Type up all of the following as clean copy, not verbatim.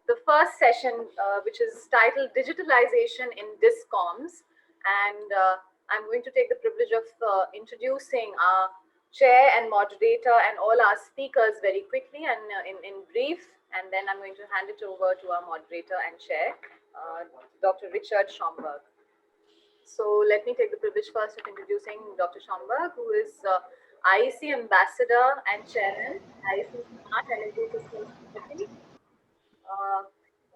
the first session, which is titled Digitalization in DISCOMs. And I'm going to take the privilege of introducing our chair and moderator and all our speakers very quickly and in brief. And then I'm going to hand it over to our moderator and chair, Dr. Richard Schomburg. So let me take the privilege first of introducing Dr. Schomburg, who is IEC Ambassador and Chairman, IEC Smart Energy Systems Committee.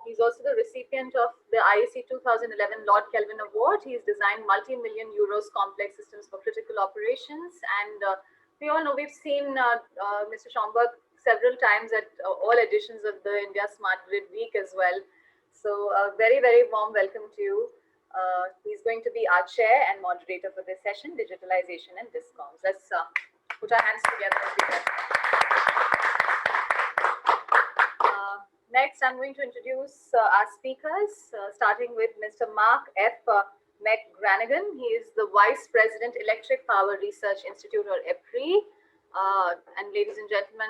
He's also the recipient of the IEC 2011 Lord Kelvin Award. He's designed multi-million euros complex systems for critical operations. And we all know we've seen Mr. Schomburg several times at all editions of the India Smart Grid Week as well. So a very, very warm welcome to you. He's going to be our chair and moderator for this session, Digitalization and DISCOMs. Let's put our hands together. Next, I'm going to introduce our speakers, starting with Mr. Mark F. McGranagan. He is the Vice President, Electric Power Research Institute, or EPRI. And ladies and gentlemen,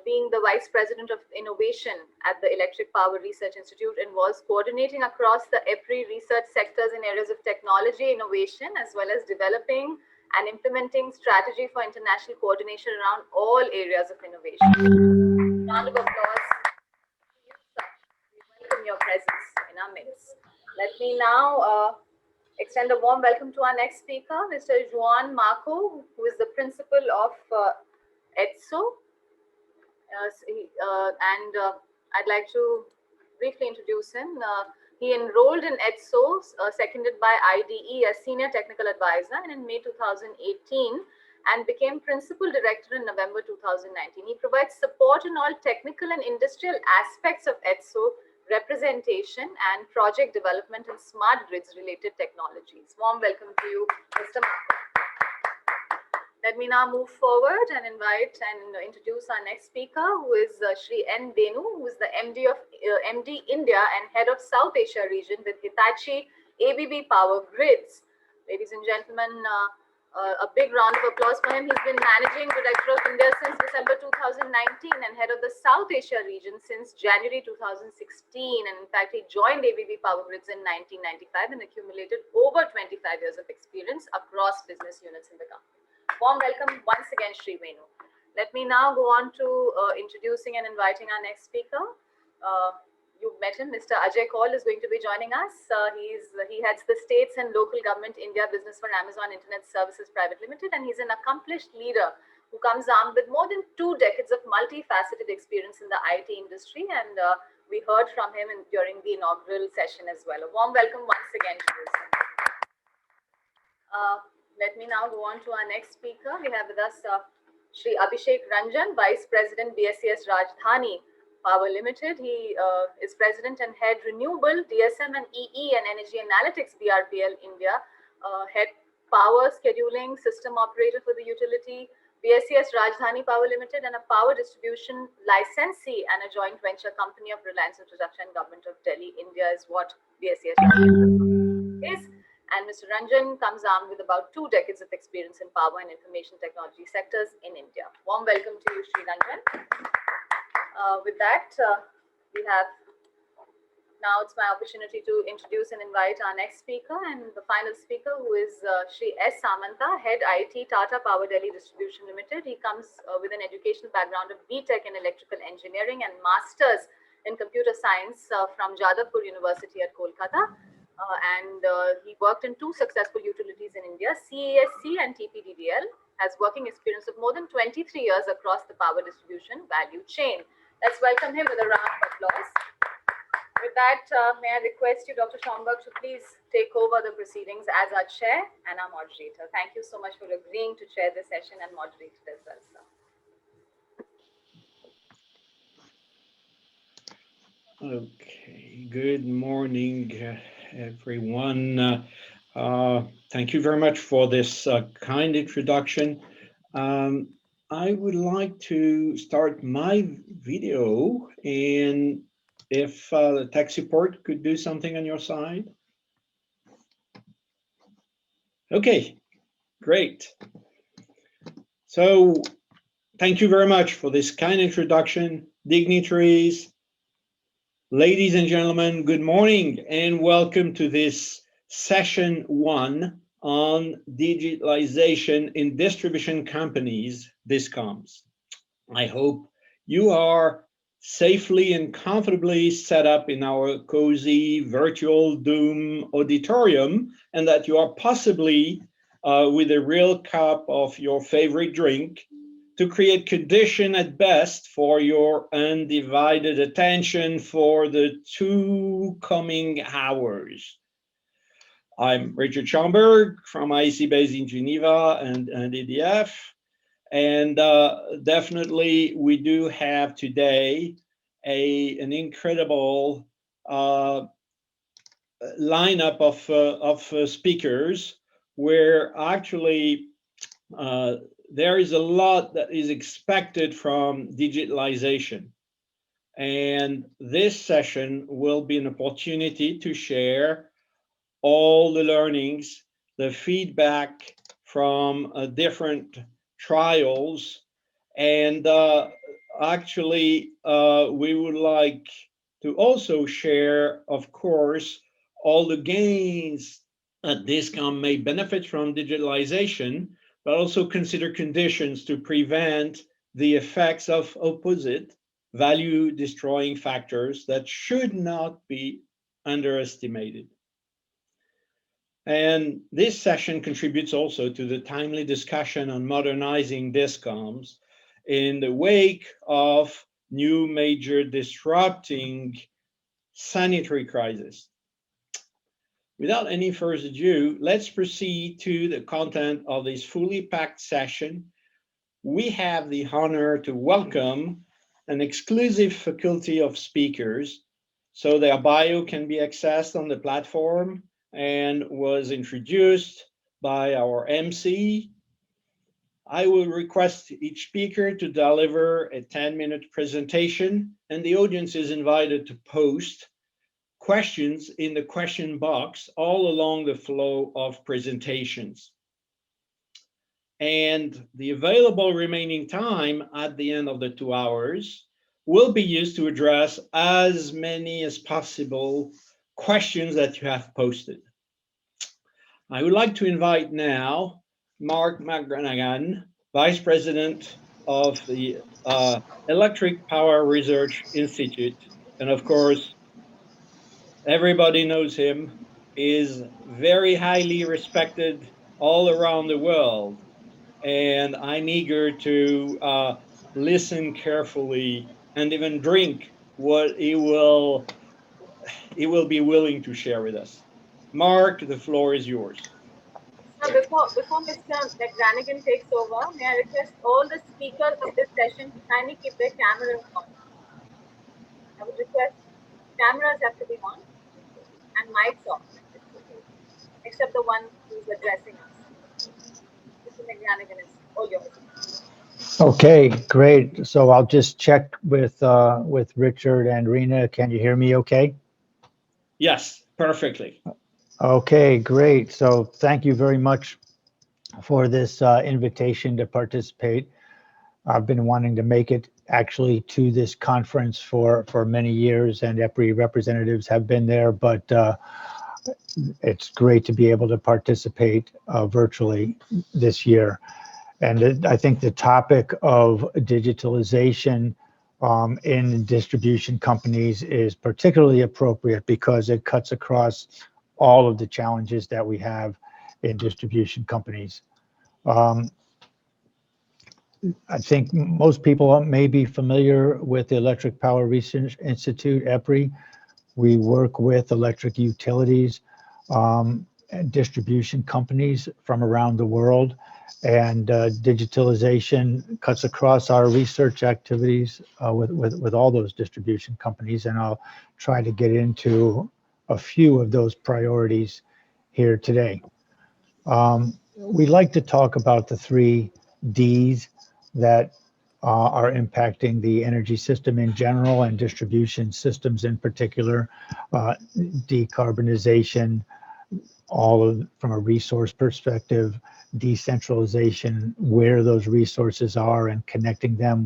being the Vice President of Innovation at the Electric Power Research Institute involves coordinating across the EPRI research sectors in areas of technology innovation, as well as developing and implementing strategy for international coordination around all areas of innovation. Round of applause. We welcome your presence in our midst. Let me now extend a warm welcome to our next speaker, Mr. Juan Marco, who is the principal of ETSO. I'd like to briefly introduce him. He enrolled in ETSO, seconded by IDE as Senior Technical Advisor, and in May 2018, and became Principal Director in November 2019. He provides support in all technical and industrial aspects of ETSO, representation and project development in smart grids related technologies. Warm welcome to you, Mr. Marco. Let me now move forward and invite and introduce our next speaker, who is Shri N. Denu, who is the MD of MD India and Head of South Asia region with Hitachi ABB Power Grids. Ladies and gentlemen, a big round of applause for him. He's been Managing Director of India since December 2019 and Head of the South Asia region since January 2016. And in fact, he joined ABB Power Grids in 1995 and accumulated over 25 years of experience across business units in the company. Warm welcome once again, Shri Venu. Let me now go on to introducing and inviting our next speaker. You've met him, Mr. Ajay Kaul is going to be joining us. He heads the States and Local Government India business for Amazon Internet Services Private Limited, and he's an accomplished leader who comes armed with more than 2 decades of multifaceted experience in the IT industry, and we heard from him during the inaugural session as well. A warm welcome once again to you, sir. Let me now go on to our next speaker. We have with us Shri Abhishek Ranjan, Vice President, BSES Rajdhani Power Limited. He is President and Head Renewable, DSM and EE and Energy Analytics, BRPL India, Head Power Scheduling System Operator for the utility, BSES Rajdhani Power Limited, and a power distribution licensee and a joint venture company of Reliance Infrastructure and Government of Delhi, India is what BSES Rajdhani is. And Mr. Ranjan comes armed with about 2 decades of experience in power and information technology sectors in India. Warm welcome to you, Shri Ranjan. With that, we have now it's my opportunity to introduce and invite our next speaker and the final speaker, who is Shri S. Samanta, Head IT, Tata Power Delhi Distribution Limited. He comes with an educational background of BTech in Electrical Engineering and Masters in Computer Science from Jadavpur University at Kolkata. He worked in 2 successful utilities in India, CESC and TPDDL, has working experience of more than 23 years across the power distribution value chain. Let's welcome him with a round of applause. With that, may I request you, Dr. Schomburg, to please take over the proceedings as our chair and our moderator. Thank you so much for agreeing to chair the session and moderate it as well, sir. Okay, good morning, everyone. Thank you very much for this kind introduction. I would like to start my video, and if the tech support could do something on your side. Okay, great. So thank you very much for this kind introduction, dignitaries, Ladies and gentlemen, good morning and welcome to this session 1 on digitalization in distribution companies, DISCOMs. I hope you are safely and comfortably set up in our cozy virtual DUM auditorium and that you are possibly with a real cup of your favorite drink to create condition at best for your undivided attention for the 2 coming hours. I'm Richard Schomburg from IEC based in Geneva and EDF. And definitely, we do have today an incredible lineup of speakers, where actually there is a lot that is expected from digitalization. And this session will be an opportunity to share all the learnings, the feedback from different trials. And actually, we would like to also share, of course, all the gains that DISCOM may benefit from digitalization, but also consider conditions to prevent the effects of opposite value destroying factors that should not be underestimated. And this session contributes also to the timely discussion on modernizing DISCOMs in the wake of new major disrupting sanitary crisis. Without any further ado, let's proceed to the content of this fully packed session. We have the honor to welcome an exclusive faculty of speakers, so their bio can be accessed on the platform and was introduced by our MC. I will request each speaker to deliver a 10-minute presentation, and the audience is invited to post questions in the question box all along the flow of presentations. And the available remaining time at the end of the 2 hours will be used to address as many as possible questions that you have posted. I would like to invite now Mark McGranahan, Vice President of the Electric Power Research Institute, and of course, everybody knows him, is very highly respected all around the world. And I'm eager to listen carefully and even drink what he will be willing to share with us. Mark, the floor is yours. So before Mr. McGranahan takes over, may I request all the speakers of this session to kindly keep their cameras on. I would request cameras have to be on and mics off, except the one who's addressing us. Mr. McGranahan is all yours. Okay, great. So I'll just check with Richard and Rena. Can you hear me okay? Yes, perfectly. Okay, great. So thank you very much for this invitation to participate. I've been wanting to make it actually to this conference for many years, and EPRI representatives have been there, but it's great to be able to participate virtually this year. And I think the topic of digitalization in distribution companies is particularly appropriate because it cuts across all of the challenges that we have in distribution companies. I think most people may be familiar with the Electric Power Research Institute, EPRI. We work with electric utilities and distribution companies from around the world. And digitalization cuts across our research activities with all those distribution companies. And I'll try to get into a few of those priorities here today. We like to talk about the 3 Ds that are impacting the energy system in general and distribution systems in particular, decarbonization, from a resource perspective, decentralization, where those resources are and connecting them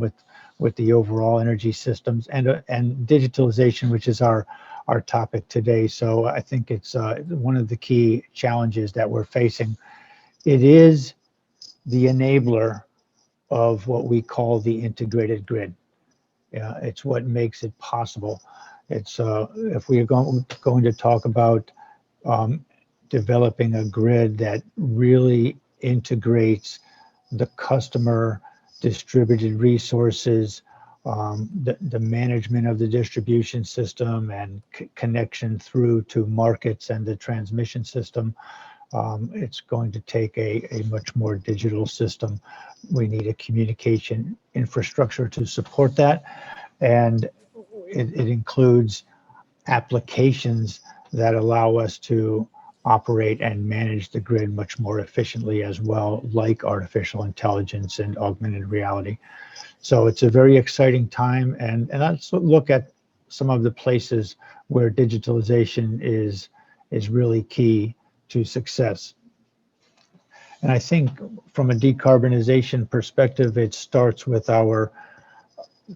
with the overall energy systems and digitalization, which is our topic today. So I think it's one of the key challenges that we're facing. It is the enabler of what we call the integrated grid. It's what makes it possible. It's if we are going to talk about developing a grid that really integrates the customer distributed resources, the management of the distribution system and connection through to markets and the transmission system. It's going to take a much more digital system. We need a communication infrastructure to support that. And it includes applications that allow us to operate and manage the grid much more efficiently as well, like artificial intelligence and augmented reality. So it's a very exciting time, and let's look at some of the places where digitalization is really key to success. And I think from a decarbonization perspective, it starts with our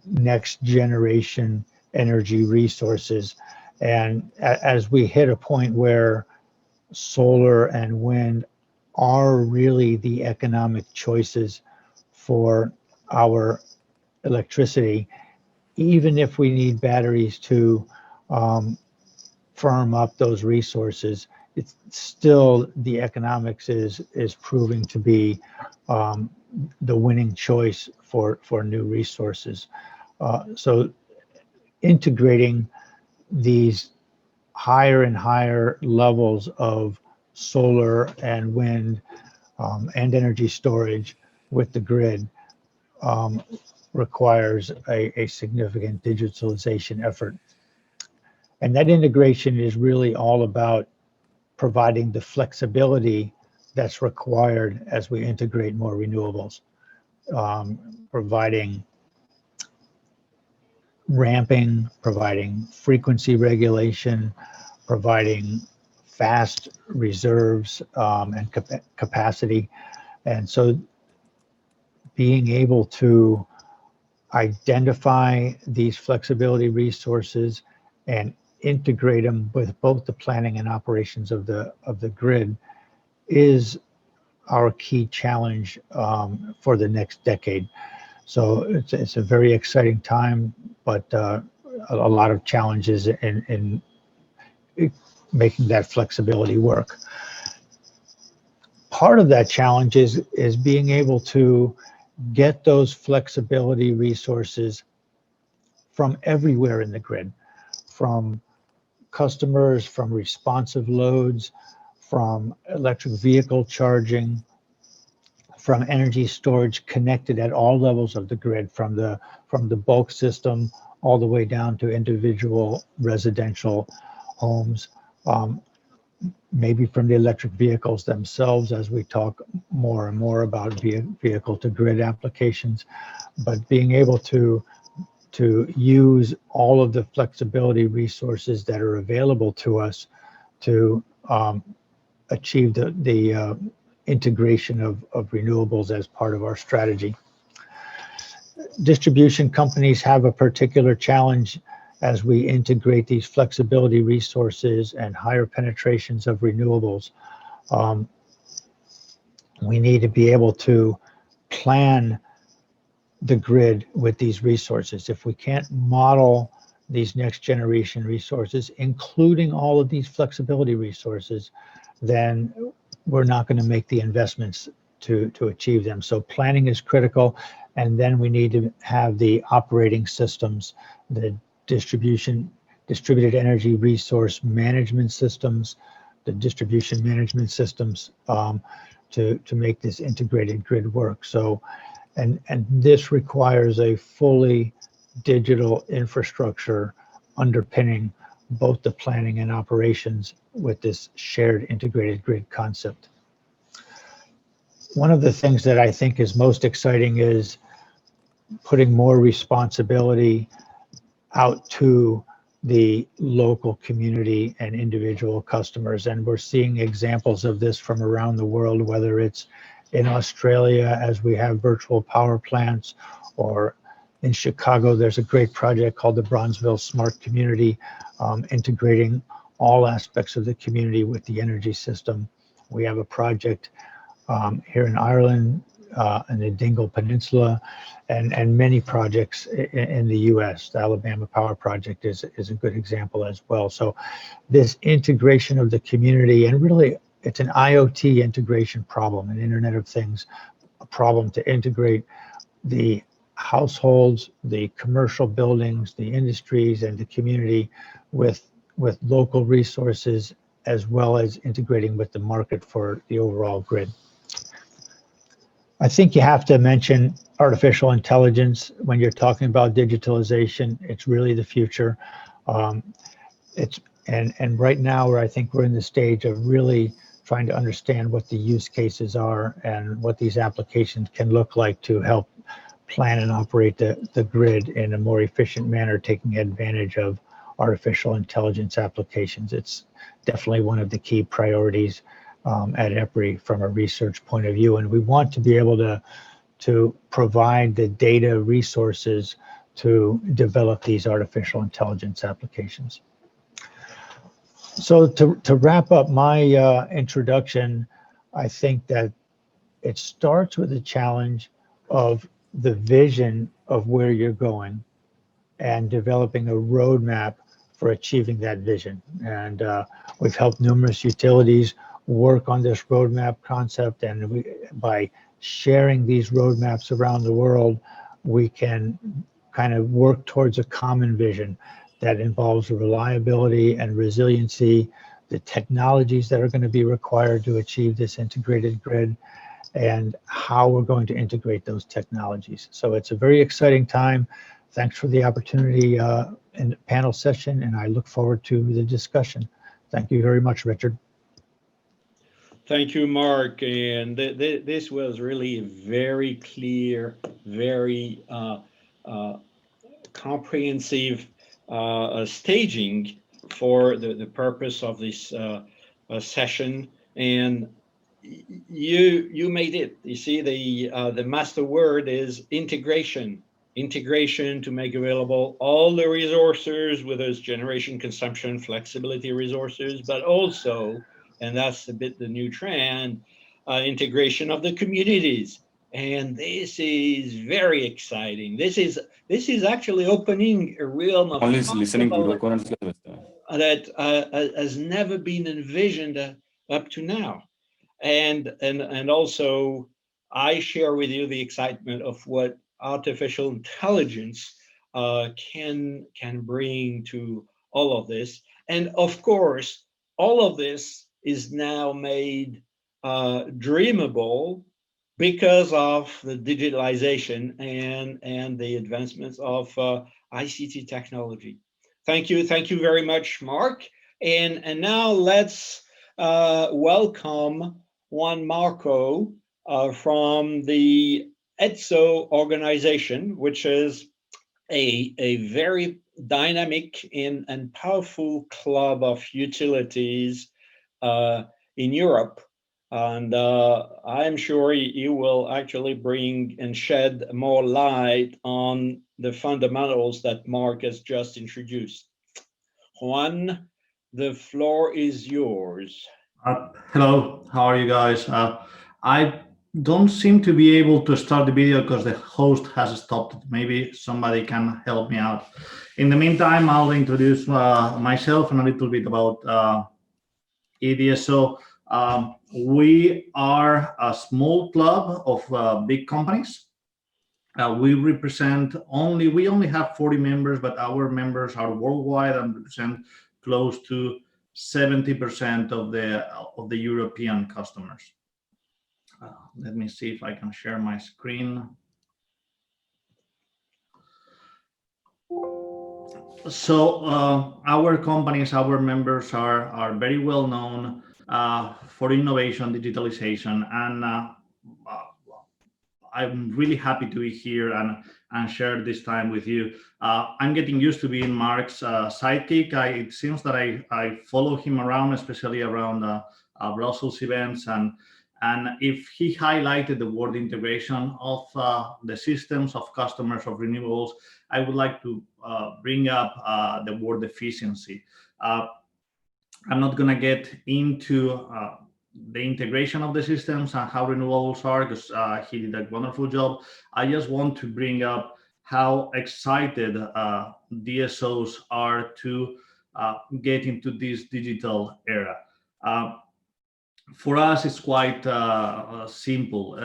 next generation energy resources. And as we hit a point where solar and wind are really the economic choices for our electricity, even if we need batteries to firm up those resources, it's still the economics is proving to be the winning choice for new resources. So integrating these higher and higher levels of solar and wind and energy storage with the grid requires a significant digitalization effort. And that integration is really all about providing the flexibility that's required as we integrate more renewables, providing ramping, providing frequency regulation, providing fast reserves and capacity. And so being able to identify these flexibility resources and integrate them with both the planning and operations of the grid is our key challenge for the next decade. So it's a very exciting time, but a lot of challenges in making that flexibility work. Part of that challenge is being able to get those flexibility resources from everywhere in the grid, from customers, from responsive loads, from electric vehicle charging, from energy storage connected at all levels of the grid, from the bulk system all the way down to individual residential homes, maybe from the electric vehicles themselves as we talk more and more about vehicle to grid applications, but being able to use all of the flexibility resources that are available to us to achieve the integration of renewables as part of our strategy. Distribution companies have a particular challenge as we integrate these flexibility resources and higher penetrations of renewables. We need to be able to plan the grid with these resources. If we can't model these next generation resources, including all of these flexibility resources, then we're not going to make the investments to achieve them. So planning is critical. And then we need to have the operating systems, the distributed energy resource management systems, the distribution management systems to make this integrated grid work. So, and this requires a fully digital infrastructure underpinning both the planning and operations with this shared integrated grid concept. One of the things that I think is most exciting is putting more responsibility out to the local community and individual customers. And we're seeing examples of this from around the world, whether it's in Australia as we have virtual power plants, or In Chicago, there's a great project called the Bronzeville Smart Community, integrating all aspects of the community with the energy system. We have a project here in Ireland, in the Dingle Peninsula, and many projects in the US. The Alabama Power Project is a good example as well. So this integration of the community, and really it's an IoT integration problem, an Internet of Things, a problem to integrate the households, the commercial buildings, the industries, and the community with local resources, as well as integrating with the market for the overall grid. I think you have to mention artificial intelligence when you're talking about digitalization. It's really the future. And right now, I think we're in the stage of really trying to understand what the use cases are and what these applications can look like to help plan and operate the grid in a more efficient manner, taking advantage of artificial intelligence applications. It's definitely one of the key priorities at EPRI from a research point of view. And we want to be able to provide the data resources to develop these artificial intelligence applications. So to wrap up my introduction, I think that it starts with the challenge of the vision of where you're going and developing a roadmap for achieving that vision. And we've helped numerous utilities work on this roadmap concept, and by sharing these roadmaps around the world, we can kind of work towards a common vision that involves reliability and resiliency, the technologies that are going to be required to achieve this integrated grid, and how we're going to integrate those technologies. So it's a very exciting time. Thanks for the opportunity in the panel session, and I look forward to the discussion. Thank you very much, Richard. Thank you, Mark. And this was really very clear, very comprehensive staging for the purpose of this session. And you made it. You see, the master word is integration. Integration to make available all the resources, whether it's generation, consumption, flexibility resources, but also, and that's a bit the new trend, integration of the communities. And this is very exciting. This is actually opening a realm of listening that has never been envisioned up to now. And also, I share with you the excitement of what artificial intelligence can bring to all of this. And of course, all of this is now made dreamable because of the digitalization and the advancements of ICT technology. Thank you very much, Mark. And now let's welcome Juan Marco from the ETSO organization, which is a very dynamic and powerful club of utilities in Europe. And I'm sure you will actually bring and shed more light on the fundamentals that Mark has just introduced. Juan, the floor is yours. Hello, how are you guys? I don't seem to be able to start the video because the host has stopped. Maybe somebody can help me out. In the meantime, I'll introduce myself and a little bit about EDSO. We are a small club of big companies. We only have 40 members, but our members are worldwide and represent close to 70% of the European customers. Let me see if I can share my screen. So our companies, our members are very well known for innovation, digitalization, and I'm really happy to be here and share this time with you. I'm getting used to being Mark's sidekick. It seems that I follow him around, especially around Brussels events, And if he highlighted the word integration of the systems of customers of renewables, I would like to bring up the word efficiency. I'm not going to get into the integration of the systems and how renewables are, because he did a wonderful job. I just want to bring up how excited DSOs are to get into this digital era. For us, it's quite simple.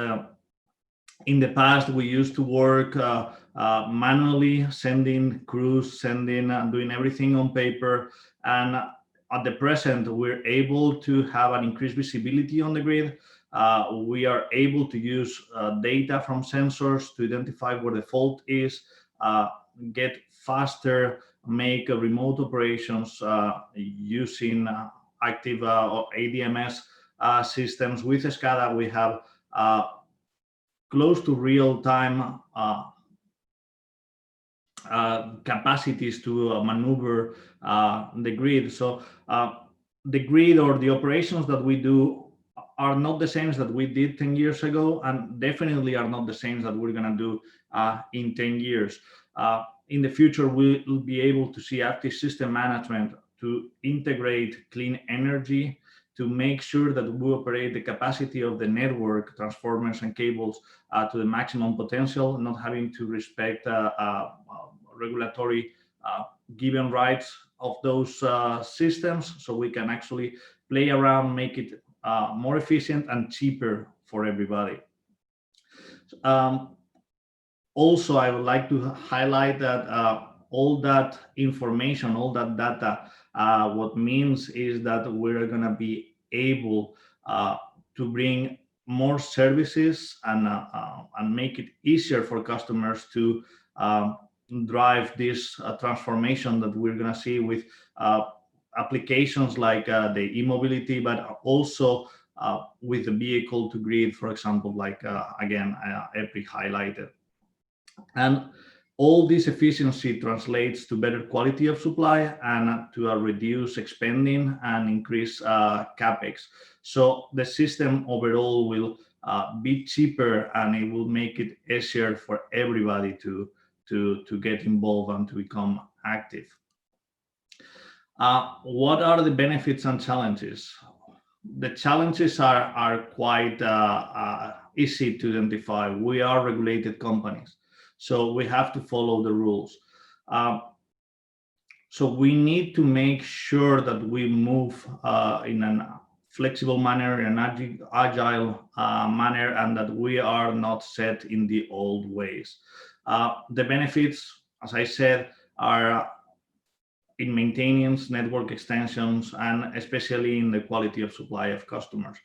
In the past, we used to work manually, sending crews, doing everything on paper. And at the present, we're able to have an increased visibility on the grid. We are able to use data from sensors to identify where the fault is, get faster, make remote operations using active or ADMS systems. With SCADA, we have close to real-time capacities to maneuver the grid. So the grid or the operations that we do are not the same that we did 10 years ago, and definitely are not the same that we're going to do in 10 years. In the future, we'll be able to see active system management to integrate clean energy, to make sure that we operate the capacity of the network, transformers and cables to the maximum potential, not having to respect regulatory given rights of those systems, so we can actually play around, make it more efficient and cheaper for everybody. Also, I would like to highlight that all that information, all that data, what means is that we're going to be able to bring more services and make it easier for customers to drive this transformation that we're going to see with applications like the e-mobility, but also with the vehicle to grid, for example, like again, EPRI highlighted. And all this efficiency translates to better quality of supply and to a reduced expending and increase capex. So the system overall will be cheaper, and it will make it easier for everybody to get involved and to become active. What are the benefits and challenges? The challenges are quite easy to identify. We are regulated companies, so we have to follow the rules. So we need to make sure that we move in a flexible manner, in an agile manner, and that we are not set in the old ways. The benefits, as I said, are in maintenance, network extensions, and especially in the quality of supply of customers.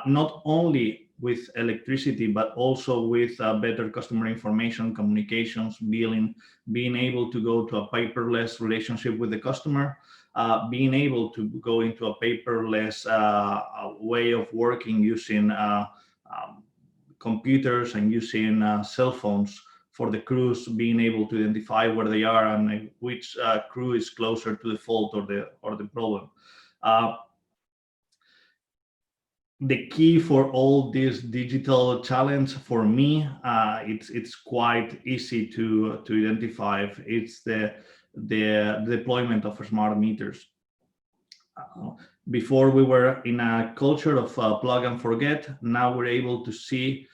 Not only with electricity, but also with better customer information, communications, billing, being able to go to a paperless relationship with the customer, being able to go into a paperless way of working using computers and using cell phones for the crews, being able to identify where they are and which crew is closer to the fault or the problem. The key for all this digital challenge for me, it's quite easy to identify. It's the deployment of smart meters. Before we were in a culture of plug and forget. Now we're able to see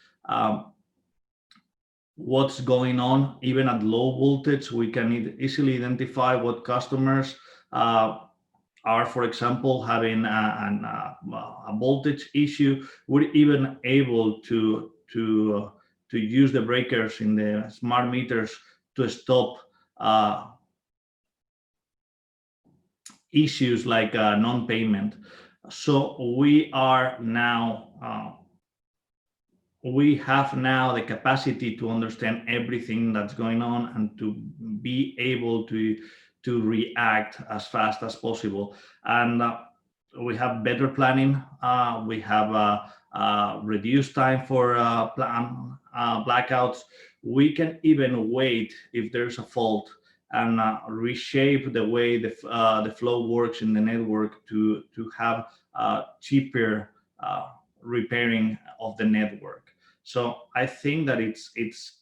what's going on. Even at low voltage, we can easily identify what customers are, for example, having a voltage issue. We're even able to use the breakers in the smart meters to stop issues like non-payment. So we are now we have now the capacity to understand everything that's going on and to be able to react as fast as possible. And we have better planning. We have reduced time for blackouts. We can even wait if there's a fault and reshape the way the flow works in the network to have cheaper repairing of the network. So I think that it's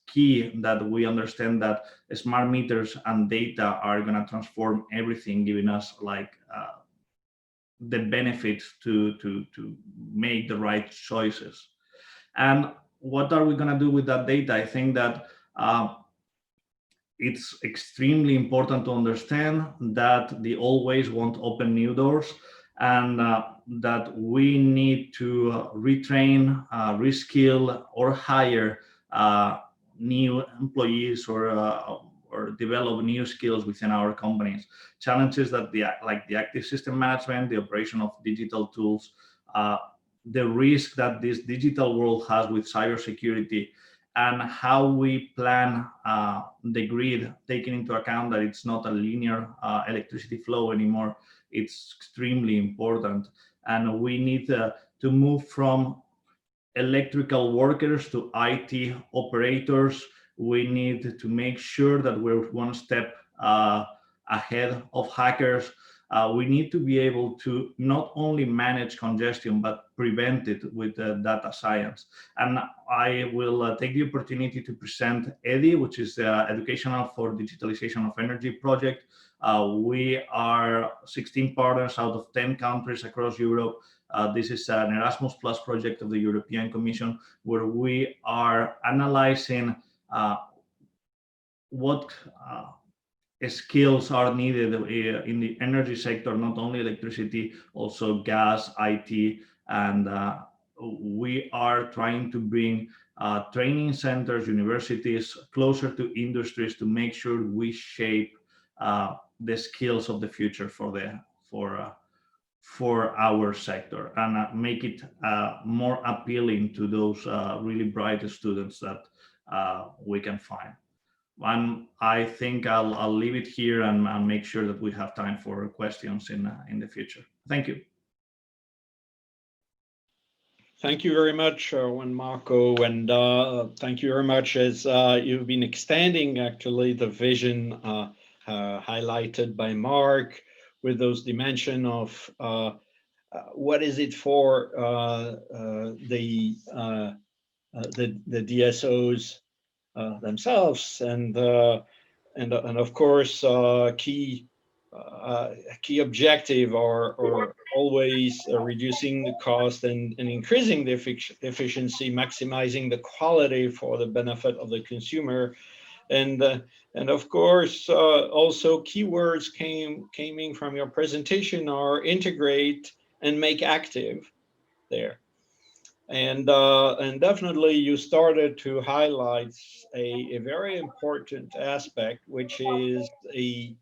key that we understand that smart meters and data are going to transform everything, giving us like the benefit to make the right choices. And what are we going to do with that data? I think that it's extremely important to understand that the old ways won't open new doors, and that we need to retrain, reskill, or hire new employees, or develop new skills within our companies. Challenges that like the active system management, the operation of digital tools, the risk that this digital world has with cybersecurity, and how we plan the grid, taking into account that it's not a linear electricity flow anymore. It's extremely important, and we need to move from electrical workers to IT operators. We need to make sure that we're one step ahead of hackers. We need to be able to not only manage congestion, but prevent it with data science. And I will take the opportunity to present EDI, which is the Educational for Digitalization of Energy project. We are 16 partners out of 10 countries across Europe. This is an Erasmus Plus project of the European Commission, where we are analyzing what skills are needed in the energy sector, not only electricity, also gas, IT, and we are trying to bring training centers, universities closer to industries to make sure we shape the skills of the future for our sector, and make it more appealing to those really bright students that we can find. And I think I'll leave it here and make sure that we have time for questions in the future. Thank you. Thank you very much, Juan Marco, and thank you very much as you've been extending actually the vision highlighted by Mark, with those dimension of what is it for the DSOs themselves, and of course key objective are always reducing the cost and increasing the efficiency, maximizing the quality for the benefit of the consumer. And of course, also keywords came from your presentation are integrate and make active there. And definitely you started to highlight a very important aspect, which is the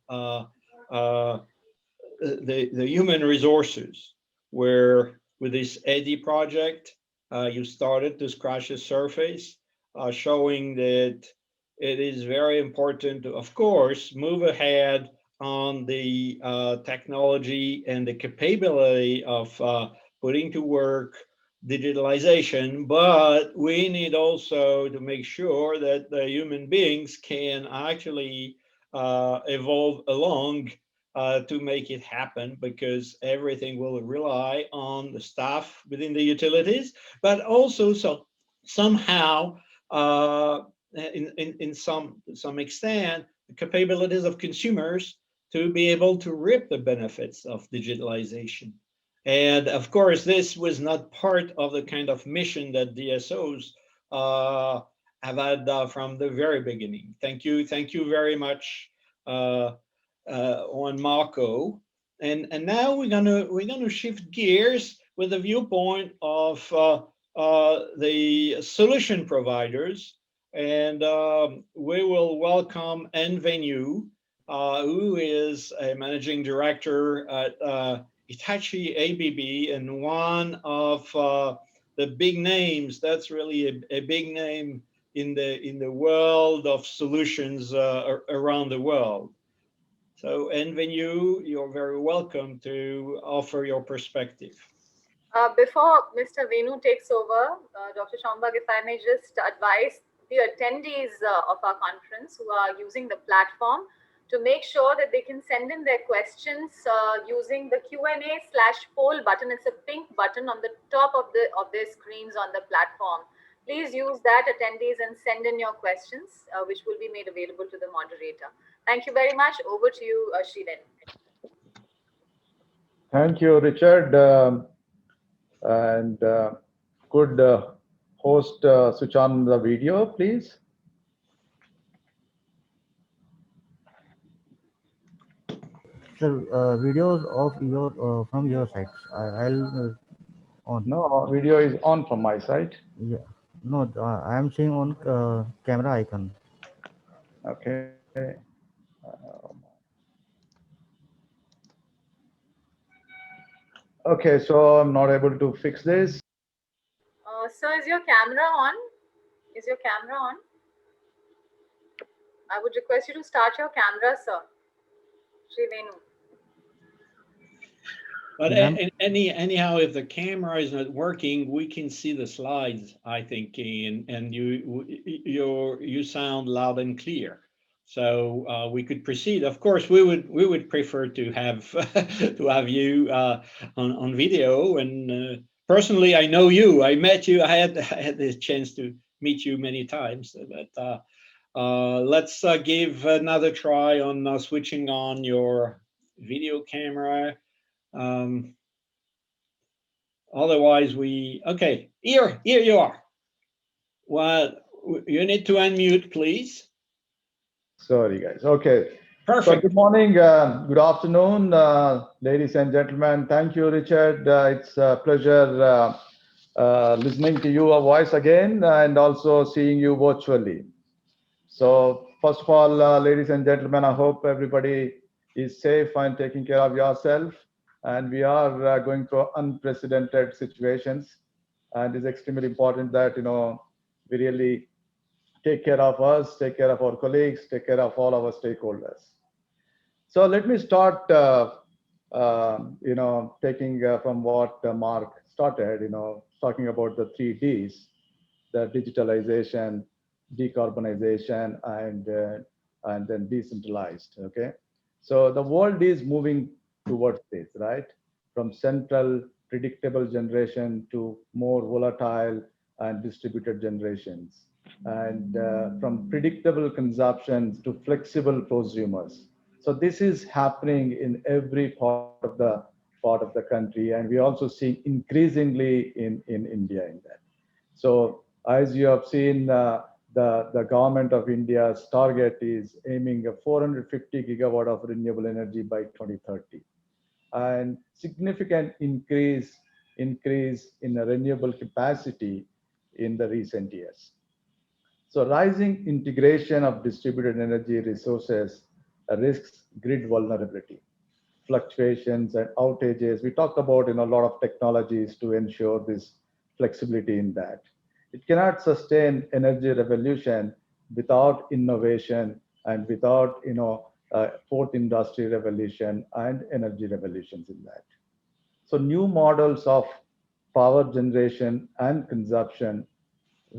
human resources, where with this EDI project, you started to scratch the surface, showing that it is very important to, of course, move ahead on the technology and the capability of putting to work digitalization, but we need also to make sure that the human beings can actually evolve along to make it happen, because everything will rely on the staff within the utilities, but also somehow in some extent the capabilities of consumers to be able to reap the benefits of digitalization. And of course, this was not part of the kind of mission that DSOs have had from the very beginning. Thank you very much, Juan Marco. And now we're gonna shift gears with the viewpoint of the solution providers, and we will welcome Envenue, who is a managing director at Hitachi ABB, and one of the big names. That's really a big name in the world of solutions around the world. So Envenue, you're very welcome to offer your perspective. Before Mr. Venu takes over, Dr. Chambag, if I may just advise the attendees of our conference who are using the platform to make sure that they can send in their questions using the Q&A/poll button. It's a pink button on the top of their screens on the platform. Please use that, attendees, and send in your questions, which will be made available to the moderator. Thank you very much. Over to you, Srilen. Thank you, Richard. And could host switch on the video, please? Sir, videos of your from your side. I'll on. No, video is on from my side. Yeah. No, I am seeing on camera icon. Okay. Okay, so I'm not able to fix this. Sir, is your camera on? Is your camera on? I would request you to start your camera, sir. Sri Venu. But anyhow, if the camera is not working, we can see the slides, I think, and you sound loud and clear. So we could proceed. Of course, we would prefer to have to have you on video. And personally, I know you. I met you. I had the chance to meet you many times. But let's give another try on switching on your video camera. Otherwise okay, here you are. Well, you need to unmute, please. Sorry, guys. Okay. Perfect. So good morning, good afternoon, ladies and gentlemen. Thank you, Richard. It's a pleasure listening to your voice again and also seeing you virtually. So first of all, ladies and gentlemen, I hope everybody is safe and taking care of yourself. And we are going through unprecedented situations, and it's extremely important that we really take care of us, take care of our colleagues, take care of all our stakeholders. So let me start, taking from what Mark started, talking about the 3Ds, the digitalization, decarbonization, and then decentralized. Okay, so the world is moving towards this, right? From central predictable generation to more volatile and distributed generations, and from predictable consumption to flexible prosumers. So this is happening in every part of the country, and we also see increasingly in India in that. So as you have seen, the government of India's target is aiming a 450 gigawatt of renewable energy by 2030, and significant increase in the renewable capacity in the recent years. So rising integration of distributed energy resources risks grid vulnerability, fluctuations and outages. We talked about a lot of technologies to ensure this flexibility in that. It cannot sustain energy revolution without innovation and without fourth industry revolution and energy revolutions in that. So new models of power generation and consumption,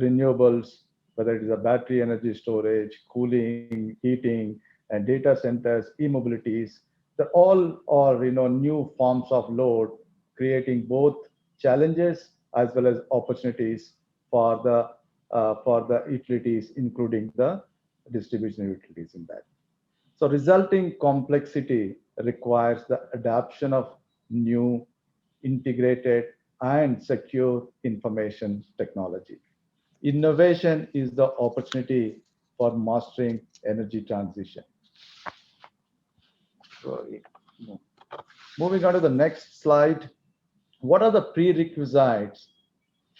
renewables, whether it is a battery energy storage, cooling, heating, and data centers, e-mobilities, they all are new forms of load, creating both challenges as well as opportunities for the utilities, including the distribution utilities in that. So resulting complexity requires the adoption of new, integrated, and secure information technology. Innovation is the opportunity for mastering energy transition. Moving on to the next slide. What are the prerequisites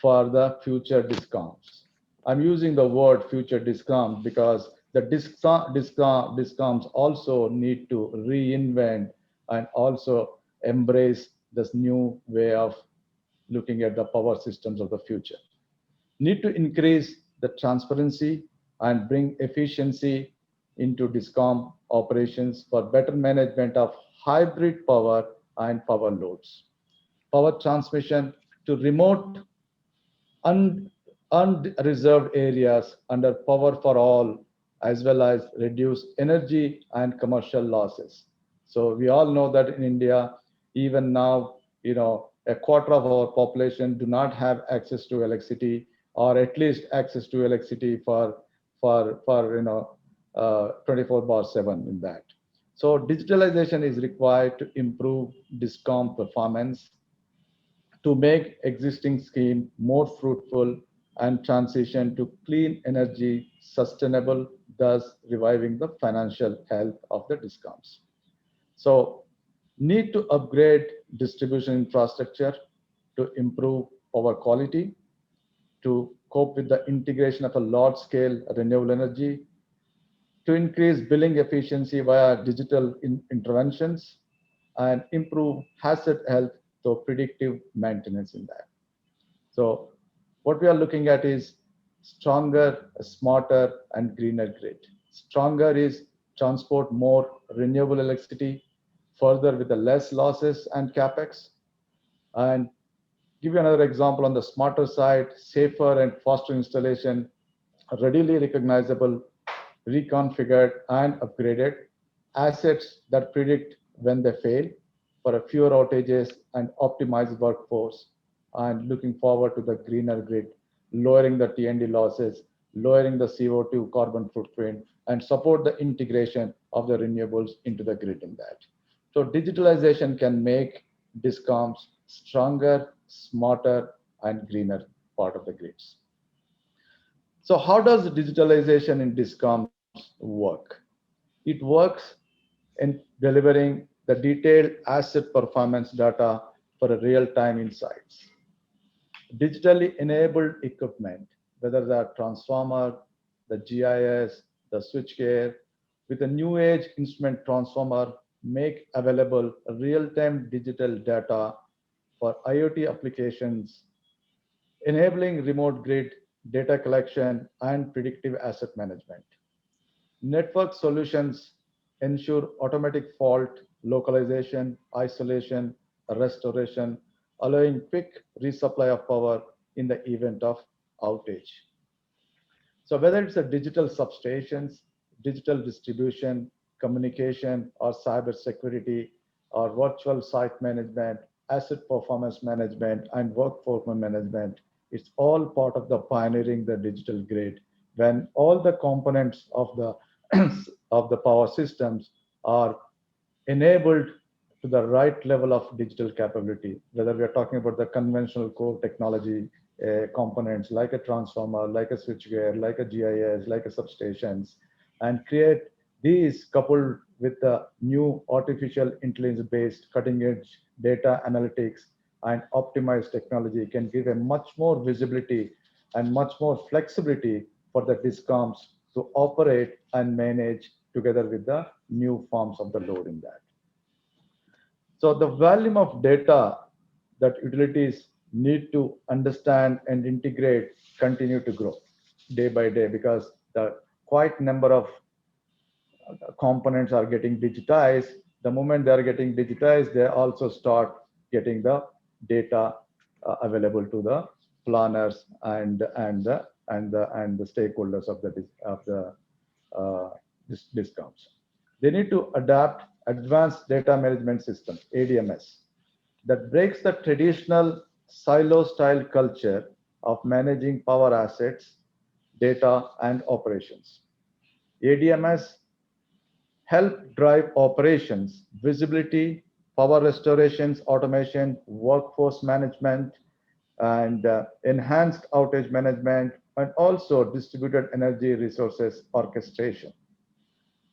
for the future DISCOMs? I'm using the word future DISCOMs because the DISCOMs also need to reinvent and also embrace this new way of looking at the power systems of the future. Need to increase the transparency and bring efficiency into DISCOM operations for better management of hybrid power and power loads. Power transmission to remote unreserved areas under power for all as well as reduce energy and commercial losses. So we all know that in India, even now, a quarter of our population do not have access to electricity, or at least access to electricity for 24/7 in that. So digitalization is required to improve DISCOM performance, to make existing scheme more fruitful and transition to clean energy sustainable, thus reviving the financial health of the DISCOMs. So need to upgrade distribution infrastructure to improve power quality, to cope with the integration of a large scale renewable energy, to increase billing efficiency via digital interventions, and improve asset health through predictive maintenance in that. So what we are looking at is stronger, smarter, and greener grid. Stronger is transport more renewable electricity further with the less losses and capex. And give you another example on the smarter side, safer and faster installation, readily recognizable, reconfigured and upgraded, assets that predict when they fail for a fewer outages and optimized workforce, and looking forward to the greener grid, lowering the T&D losses, lowering the CO2 carbon footprint, and support the integration of the renewables into the grid in that. So digitalization can make DISCOMs stronger, smarter, and greener part of the grids. So how does digitalization in DISCOMs work? It works in delivering the detailed asset performance data for a real-time insights. Digitally enabled equipment, whether the transformer, the GIS, the switchgear, with a new age instrument transformer, make available real-time digital data for IoT applications, enabling remote grid data collection and predictive asset management. Network solutions ensure automatic fault localization, isolation, restoration, allowing quick resupply of power in the event of outage. So whether it's a digital substations, digital distribution, communication, or cyber security, or virtual site management, asset performance management, and workforce management, it's all part of the pioneering the digital grid when all the components of the of the power systems are enabled to the right level of digital capability, whether we are talking about the conventional core technology components like a transformer, like a switchgear, like a GIS, like a substations, and create these coupled with the new artificial intelligence based cutting edge data analytics and optimized technology can give a much more visibility and much more flexibility for the DISCOMs to operate and manage together with the new forms of the load in that. So the volume of data that utilities need to understand and integrate continue to grow day by day because the quite number of components are getting digitized. The moment they are getting digitized, they also start getting the data available to the planners and the stakeholders of the DISCOMs. They need to adapt advanced data management system (ADMS) that breaks the traditional silo-style culture of managing power assets, data, and operations. ADMS help drive operations, visibility, power restorations, automation, workforce management, and enhanced outage management, and also distributed energy resources orchestration.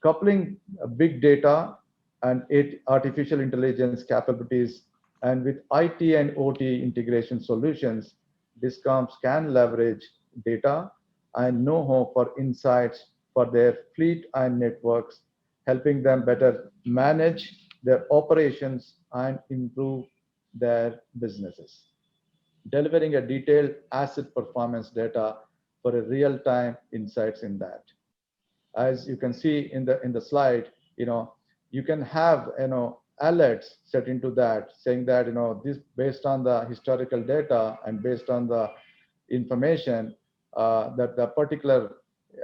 Coupling big data and artificial intelligence capabilities and with IT and OT integration solutions, DISCOMs can leverage data and know-how for insights for their fleet and networks, helping them better manage their operations and improve their businesses. Delivering a detailed asset performance data for a real-time insights in that. As you can see in the slide, you can have alerts set into that saying that this based on the historical data and based on the information that the particular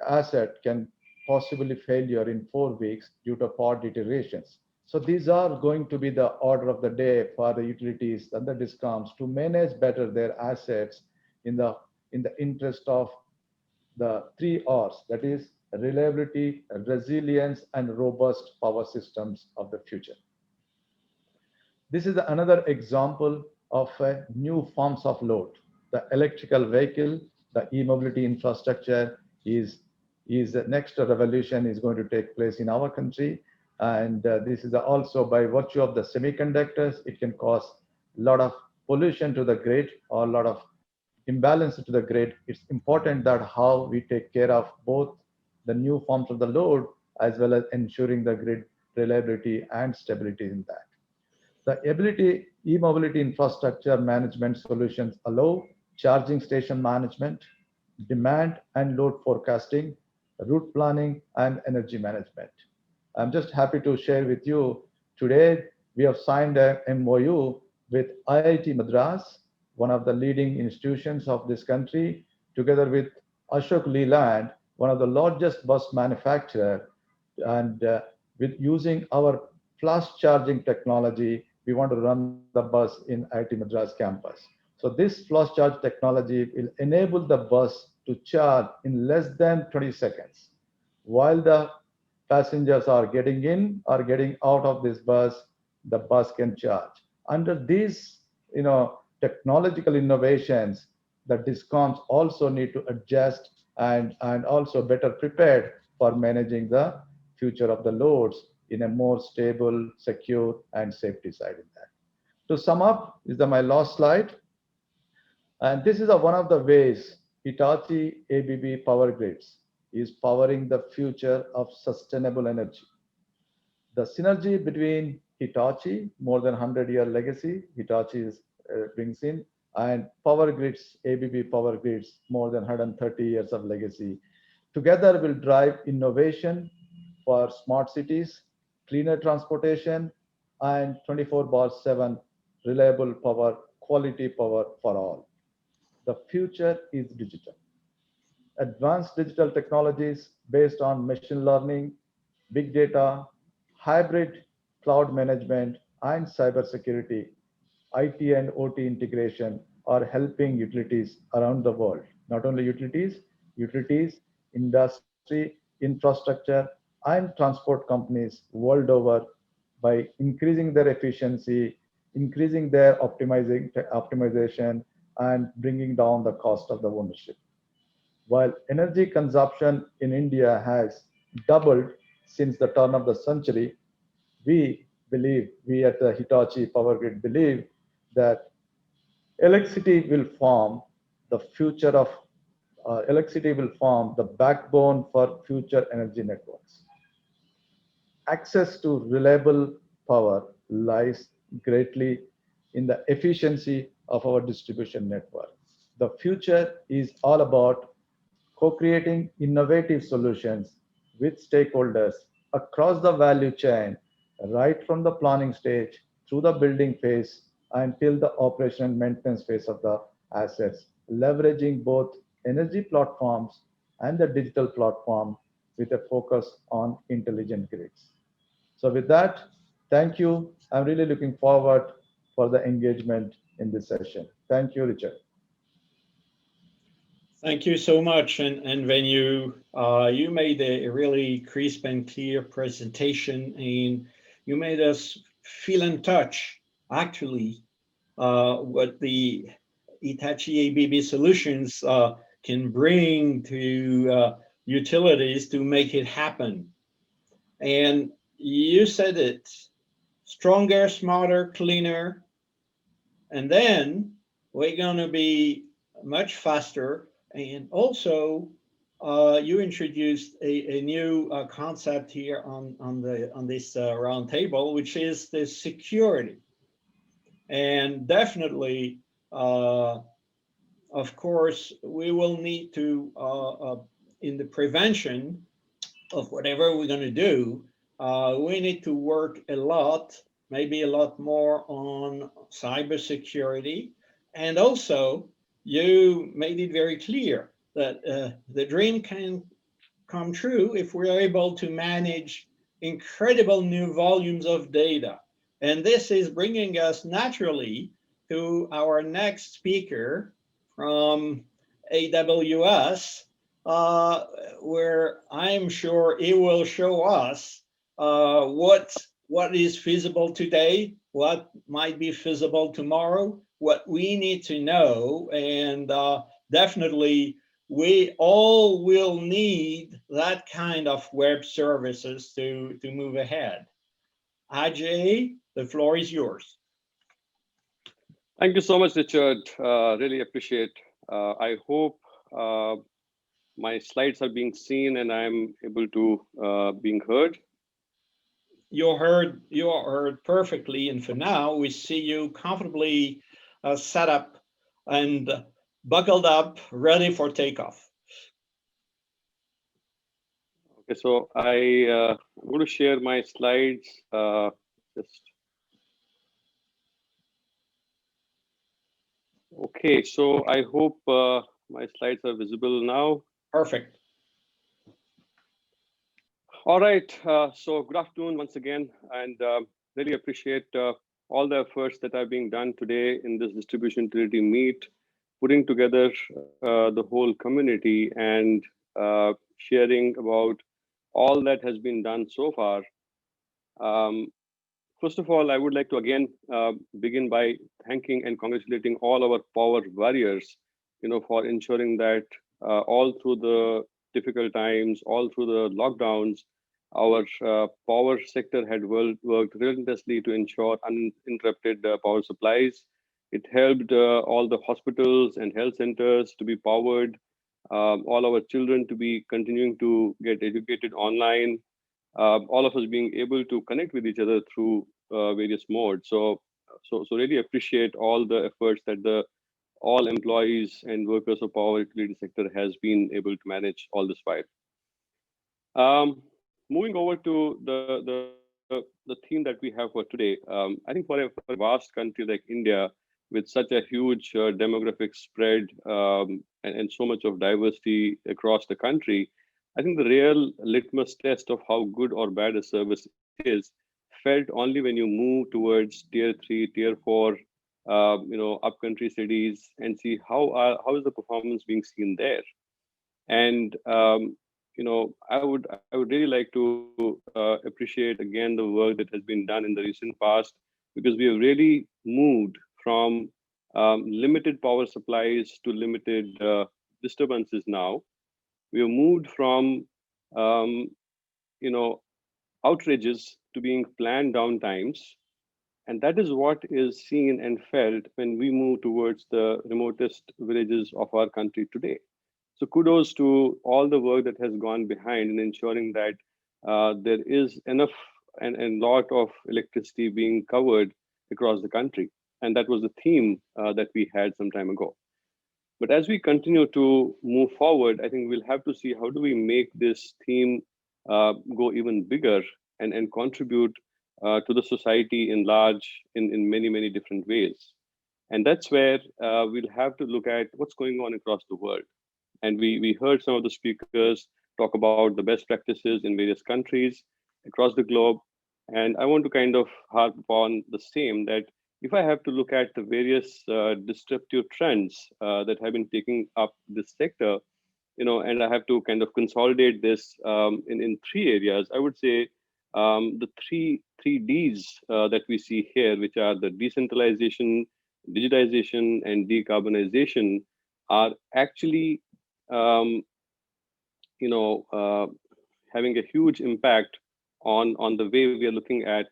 asset can possibly failure in 4 weeks due to power deteriorations. So these are going to be the order of the day for the utilities and the DISCOMs to manage better their assets in the interest of the 3 R's, that is reliability, resilience, and robust power systems of the future. This is another example of new forms of load. The electrical vehicle, the e-mobility infrastructure is the next revolution is going to take place in our country. And this is also by virtue of the semiconductors, it can cause a lot of pollution to the grid or a lot of imbalance to the grid. It's important that how we take care of both the new forms of the load as well as ensuring the grid reliability and stability in that. The ability e-mobility infrastructure management solutions allow charging station management, demand and load forecasting, route planning, and energy management. I'm just happy to share with you today we have signed a MOU with IIT Madras, one of the leading institutions of this country, together with Ashok Leland, one of the largest bus manufacturer, and with using our flash charging technology, we want to run the bus in IIT Madras campus. So this flash charge technology will enable the bus to charge in less than 20 seconds. While the passengers are getting in or getting out of this bus, the bus can charge. Under these, technological innovations, the DISCOMs also need to adjust and also better prepared for managing the future of the loads in a more stable, secure, and safety side in that. To sum up, is my last slide. And this is one of the ways Hitachi ABB Power Grids is powering the future of sustainable energy. The synergy between Hitachi, more than 100-year legacy, Hitachi brings in, and Power Grids, ABB Power Grids, more than 130 years of legacy, together will drive innovation for smart cities, cleaner transportation, and 24/7 reliable power, quality power for all. The future is digital. Advanced digital technologies based on machine learning, big data, hybrid cloud management, and cybersecurity, IT and OT integration are helping utilities around the world. Not only utilities, industry, infrastructure, and transport companies world over by increasing their efficiency, increasing their optimization, and bringing down the cost of the ownership. While energy consumption in India has doubled since the turn of the century, we at the Hitachi Power Grid believe that electricity will form the future of electricity will form the backbone for future energy networks. Access to reliable power lies greatly in the efficiency of our distribution network. The future is all about co-creating innovative solutions with stakeholders across the value chain, right from the planning stage through the building phase until the operation and maintenance phase of the assets, leveraging both energy platforms and the digital platform with a focus on intelligent grids. So with that, thank you. I'm really looking forward for the engagement in this session. Thank you, Richard. Thank you so much. And when you made a really crisp and clear presentation, and you made us feel in touch, actually, what the Hitachi ABB solutions can bring to utilities to make it happen. And you said it, stronger, smarter, cleaner, and then we're going to be much faster. And also, you introduced a new concept here on this round table, which is the security. And definitely, of course, we will need to, in the prevention of whatever we're going to do, we need to work a lot, maybe a lot more on cybersecurity. And also, you made it very clear that the dream can come true if we're able to manage incredible new volumes of data. And this is bringing us naturally to our next speaker from AWS, where I'm sure he will show us what is feasible today, what might be feasible tomorrow, what we need to know, and definitely we all will need that kind of web services to move ahead. Ajay, the floor is yours. Thank you so much, Richard. Really appreciate. I hope my slides are being seen and I'm able to being heard. You are heard perfectly, and for now we see you comfortably set up and buckled up, ready for takeoff. Okay, so I'm going to share my slides. Okay, so I hope my slides are visible now. Perfect. All right, so good afternoon once again, and really appreciate all the efforts that are being done today in this distribution utility meet, putting together the whole community and sharing about all that has been done so far. First of all, I would like to again begin by thanking and congratulating all our power warriors, for ensuring that all through the difficult times, all through the lockdowns, our power sector had worked relentlessly to ensure uninterrupted power supplies. It helped all the hospitals and health centers to be powered, all our children to be continuing to get educated online, all of us being able to connect with each other through various modes. So really appreciate all the efforts that all employees and workers of power utility sector has been able to manage all this while. Moving over to the theme that we have for today, I think for a vast country like India, with such a huge demographic spread and so much of diversity across the country, I think the real litmus test of how good or bad a service is felt only when you move towards tier 3, tier 4, upcountry cities and see how is the performance being seen there. And I would really like to appreciate again the work that has been done in the recent past, because we have really moved from limited power supplies to limited disturbances now. We have moved from outrages to being planned downtimes, and that is what is seen and felt when we move towards the remotest villages of our country today. So kudos to all the work that has gone behind in ensuring that there is enough and lot of electricity being covered across the country. And that was the theme that we had some time ago. But as we continue to move forward, I think we'll have to see how do we make this theme go even bigger and contribute to the society in large in many, many different ways. And that's where we'll have to look at what's going on across the world. And we heard some of the speakers talk about the best practices in various countries across the globe. And I want to kind of harp upon the same, that if I have to look at the various disruptive trends that have been taking up this sector, and I have to kind of consolidate this in three areas, I would say the three Ds that we see here, which are the decentralization, digitization, and decarbonization, are actually having a huge impact on the way we are looking at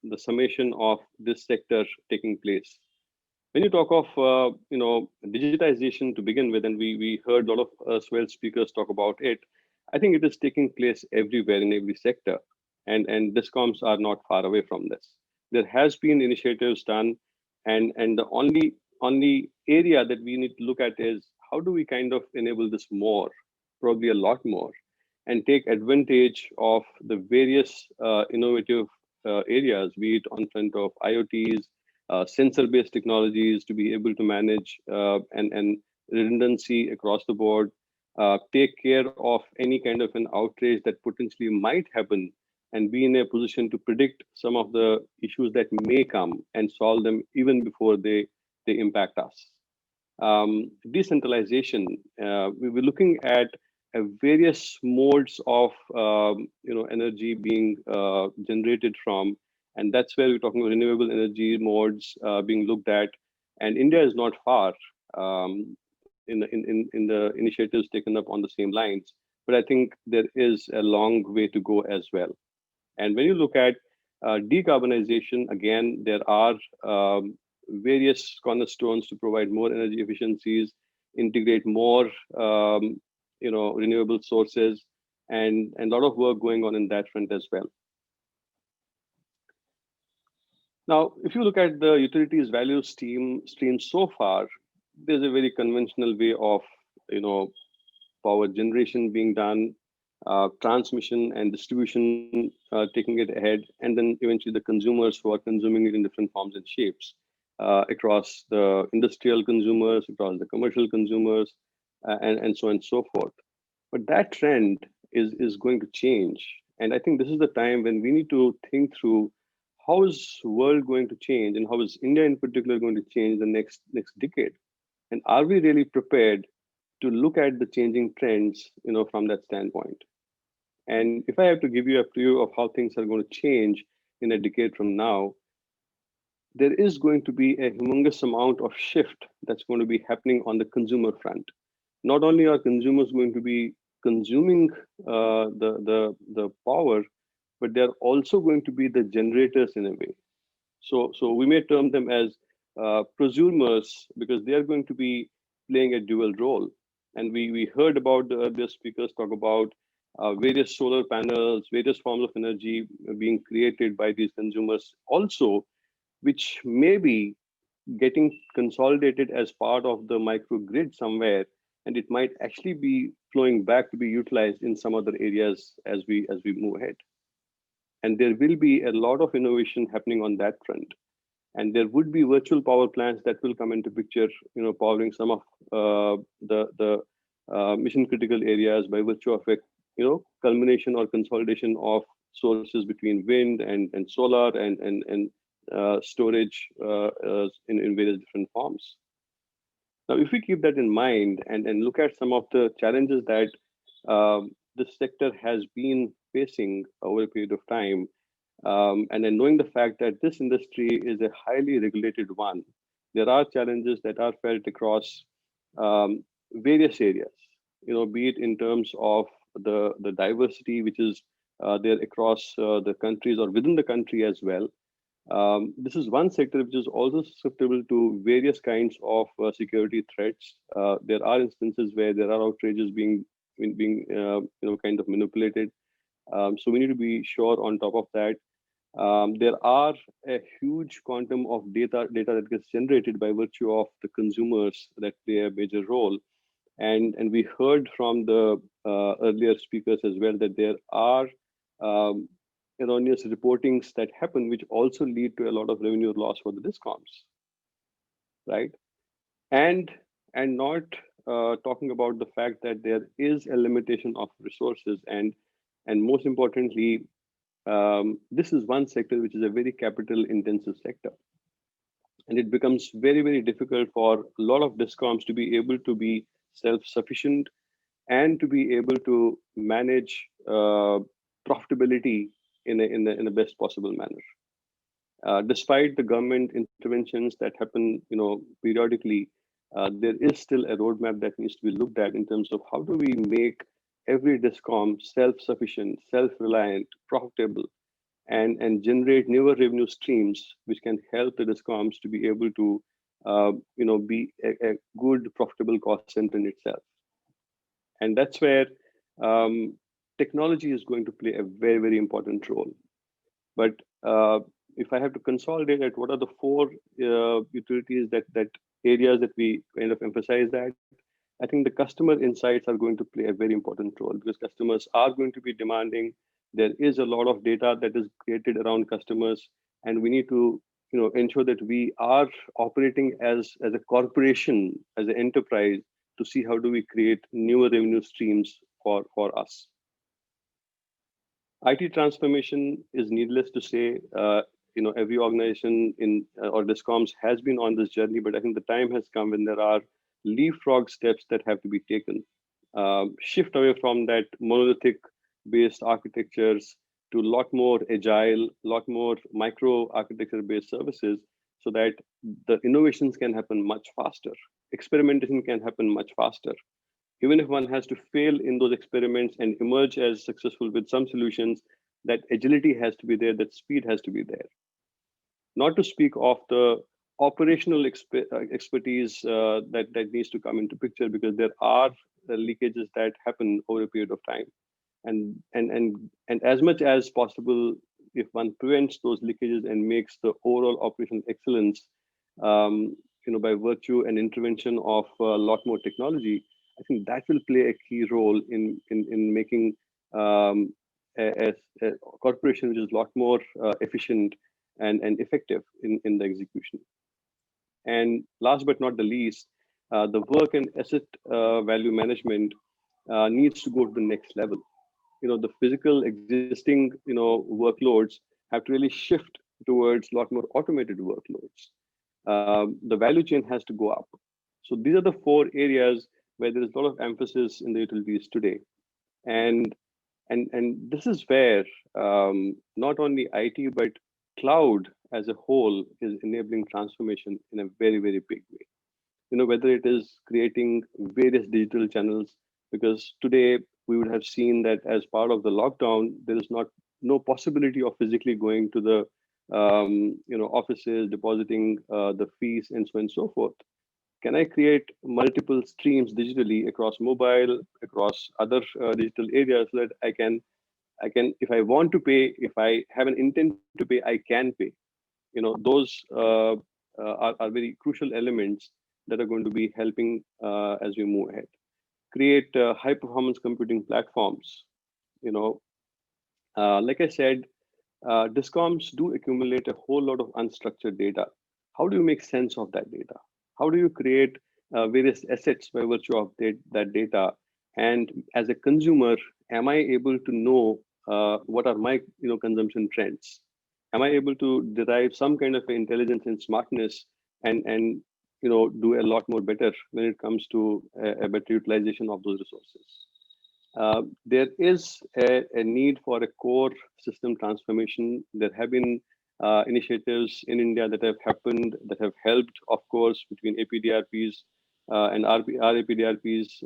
the summation of this sector taking place. When you talk of digitization to begin with, and we heard a lot of swell speakers talk about it, I think it is taking place everywhere in every sector, and DISCOMs are not far away from this. There has been initiatives done, and the only area that we need to look at is how do we kind of enable this more, probably a lot more, and take advantage of the various innovative areas, be it on front of IoTs, sensor-based technologies to be able to manage and redundancy across the board, take care of any kind of an outrage that potentially might happen, and be in a position to predict some of the issues that may come and solve them even before they impact us. Decentralization, we were looking at various modes of energy being generated from, and that's where we're talking about renewable energy modes being looked at. And India is not far in the initiatives taken up on the same lines, but I think there is a long way to go as well. And when you look at decarbonization, again, there are various cornerstones to provide more energy efficiencies, integrate more, renewable sources, and a lot of work going on in that front as well. Now, if you look at the utilities value stream so far, there's a very conventional way of, power generation being done, transmission and distribution taking it ahead, and then eventually the consumers who are consuming it in different forms and shapes across the industrial consumers, across the commercial consumers, and so on and so forth. But that trend is going to change. And I think this is the time when we need to think through how is the world going to change, and how is India in particular going to change the next decade? And are we really prepared to look at the changing trends, from that standpoint? And if I have to give you a preview of how things are going to change in a decade from now, there is going to be a humongous amount of shift that's going to be happening on the consumer front. Not only are consumers going to be consuming the power, but they're also going to be the generators in a way. So we may term them as prosumers, because they are going to be playing a dual role. And we heard about the earlier speakers talk about various solar panels, various forms of energy being created by these consumers also, which may be getting consolidated as part of the microgrid somewhere, and it might actually be flowing back to be utilized in some other areas as we move ahead. And there will be a lot of innovation happening on that front. And there would be virtual power plants that will come into picture, powering some of the mission critical areas by virtue of a culmination or consolidation of sources between wind and solar and storage in various different forms. Now, if we keep that in mind and look at some of the challenges that this sector has been facing over a period of time, and then knowing the fact that this industry is a highly regulated one, there are challenges that are felt across various areas, be it in terms of the diversity which is there across the countries or within the country as well. This is one sector which is also susceptible to various kinds of security threats. There are instances where there are outrages being kind of manipulated. So we need to be sure on top of that. There are a huge quantum of data that gets generated by virtue of the consumers that play a major role. And we heard from the earlier speakers as well that there are erroneous reportings that happen, which also lead to a lot of revenue loss for the DISCOMs, right? And not talking about the fact that there is a limitation of resources, and most importantly, this is one sector which is a very capital intensive sector, and it becomes very, very difficult for a lot of DISCOMs to be able to be self-sufficient and to be able to manage profitability in a best possible manner. Despite the government interventions that happen, periodically, there is still a roadmap that needs to be looked at in terms of how do we make every DISCOM self-sufficient, self-reliant, profitable, and generate newer revenue streams which can help the DISCOMs to be able to, be a good, profitable cost center in itself. And that's where technology is going to play a very, very important role. But if I have to consolidate it, what are the four utilities that areas that we kind of emphasize that? I think the customer insights are going to play a very important role, because customers are going to be demanding. There is a lot of data that is created around customers, and we need to ensure that we are operating as a corporation, as an enterprise, to see how do we create newer revenue streams for us. IT transformation is needless to say. Every organization in or DISCOMs has been on this journey, but I think the time has come when there are leapfrog steps that have to be taken. Shift away from that monolithic based architectures to a lot more agile, a lot more micro architecture based services, so that the innovations can happen much faster. Experimentation can happen much faster. Even if one has to fail in those experiments and emerge as successful with some solutions, that agility has to be there, that speed has to be there. Not to speak of the operational expertise that needs to come into picture, because there are leakages that happen over a period of time. And as much as possible, if one prevents those leakages and makes the overall operational excellence, by virtue and intervention of a lot more technology, I think that will play a key role in making a corporation which is a lot more efficient and effective in the execution. And last but not the least, the work and asset value management needs to go to the next level. The physical existing workloads have to really shift towards a lot more automated workloads. The value chain has to go up. So these are the 4 areas where there is a lot of emphasis in the utilities today. And this is where not only IT, but cloud as a whole is enabling transformation in a very, very big way. Whether it is creating various digital channels, because today we would have seen that as part of the lockdown, there is no possibility of physically going to the offices, depositing the fees, and so on and so forth. Can I create multiple streams digitally across mobile, across other digital areas, so that I can, if I want to pay, if I have an intent to pay, I can pay. Those are very crucial elements that are going to be helping as we move ahead. Create high performance computing platforms. Like I said, DISCOMs do accumulate a whole lot of unstructured data. How do you make sense of that data? How do you create various assets by virtue of that data? And as a consumer, am I able to know what are my consumption trends? Am I able to derive some kind of intelligence and smartness and do a lot more better when it comes to a better utilization of those resources? There is a need for a core system transformation. There have been initiatives in India that have happened, that have helped, of course, between APDRPs and RAPDRPs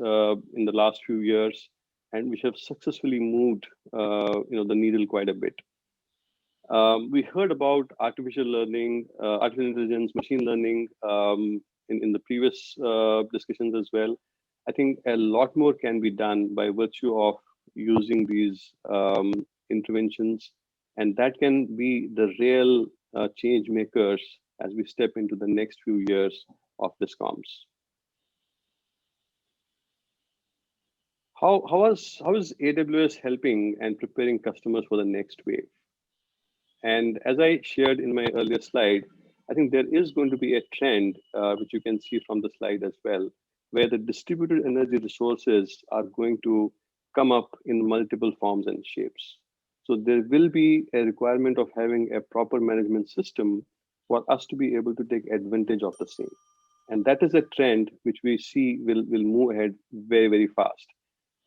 in the last few years, and which have successfully moved the needle quite a bit. We heard about artificial learning, artificial intelligence, machine learning in the previous discussions as well. I think a lot more can be done by virtue of using these interventions, and that can be the real change makers as we step into the next few years of DISCOMs. How is AWS helping and preparing customers for the next wave? And as I shared in my earlier slide, I think there is going to be a trend, which you can see from the slide as well, where the distributed energy resources are going to come up in multiple forms and shapes. So there will be a requirement of having a proper management system for us to be able to take advantage of the same. And that is a trend which we see will move ahead very, very fast.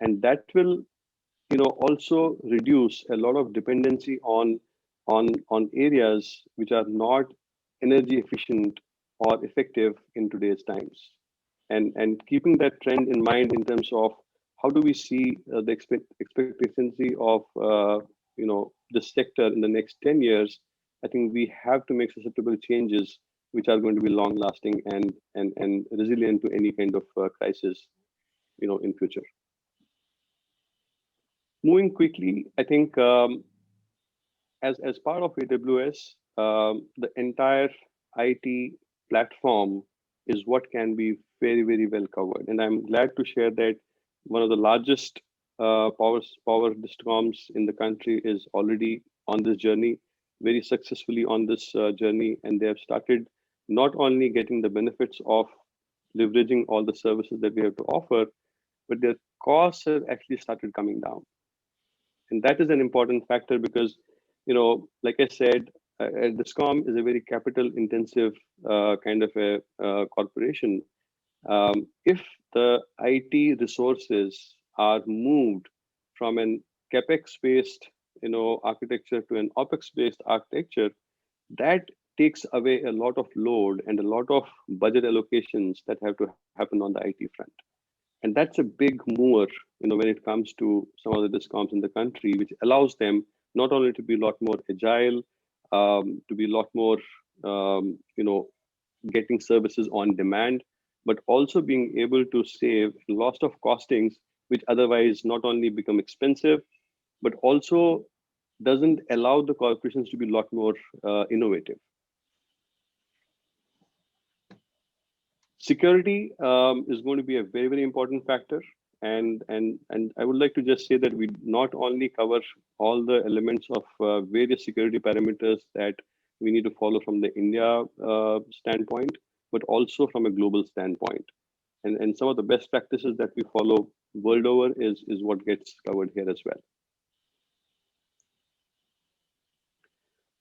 And that will also reduce a lot of dependency on areas which are not energy efficient or effective in today's times. And keeping that trend in mind in terms of how do we see the expectancy of this sector in the next 10 years, I think we have to make susceptible changes which are going to be long lasting and resilient to any kind of crisis in future. Moving quickly, I think as part of AWS, the entire IT platform is what can be very, very well covered. And I'm glad to share that one of the largest power DISCOMs in the country is already on this journey, very successfully on this journey. And they have started not only getting the benefits of leveraging all the services that we have to offer, but their costs have actually started coming down. And that is an important factor because, like I said, DISCOM is a very capital intensive kind of a corporation. If the IT resources are moved from an capex based architecture to an opex based architecture, that takes away a lot of load and a lot of budget allocations that have to happen on the IT front. And that's a big mover, when it comes to some of the DISCOMs in the country, which allows them not only to be a lot more agile, to be a lot more, getting services on demand, but also being able to save a lot of costings, which otherwise not only become expensive, but also doesn't allow the corporations to be a lot more innovative. Security is going to be a very, very important factor. And I would like to just say that we not only cover all the elements of various security parameters that we need to follow from the India standpoint, but also from a global standpoint. And some of the best practices that we follow world over is what gets covered here as well.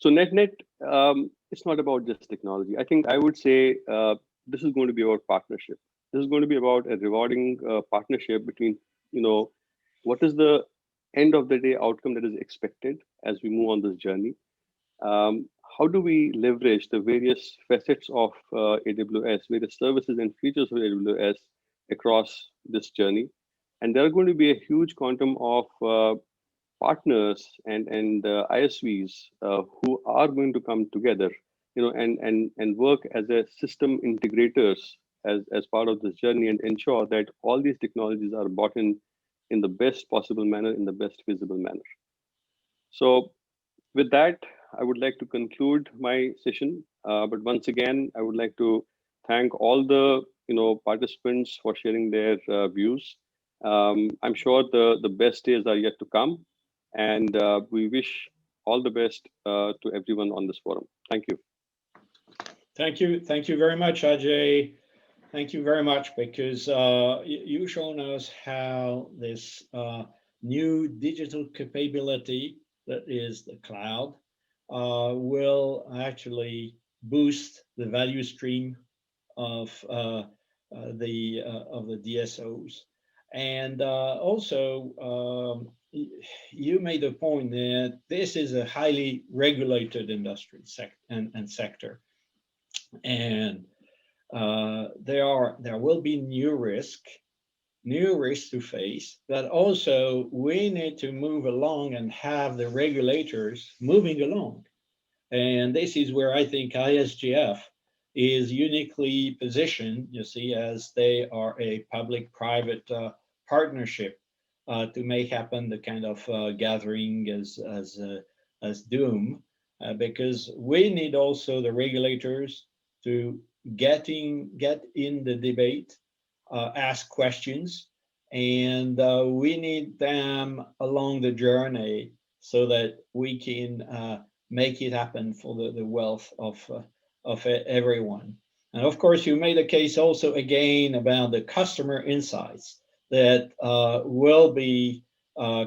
So net, it's not about just technology. I think I would say this is going to be about partnership. This is going to be about a rewarding partnership between, what is the end of the day outcome that is expected as we move on this journey. How do we leverage the various facets of AWS, various services and features of AWS across this journey? And there are going to be a huge quantum of partners and ISVs who are going to come together, and work as a system integrators as part of this journey and ensure that all these technologies are brought in the best possible manner, in the best feasible manner. So with that, I would like to conclude my session. But once again, I would like to thank all the participants for sharing their views. I'm sure the best days are yet to come, and we wish all the best to everyone on this forum. Thank you. Thank you very much, Ajay. Thank you very much, because you've shown us how this new digital capability that is the cloud will actually boost the value stream of the DSOs. And also, you made a point that this is a highly regulated industry and sector, and there will be new risks to face, but also we need to move along and have the regulators moving along. And this is where I think ISGF is uniquely positioned, you see, as they are a public-private partnership to make happen the kind of gathering as DUM, because we need also the regulators to get in the debate, ask questions, and we need them along the journey so that we can make it happen for the wealth of everyone. And of course, you made a case also again about the customer insights that will be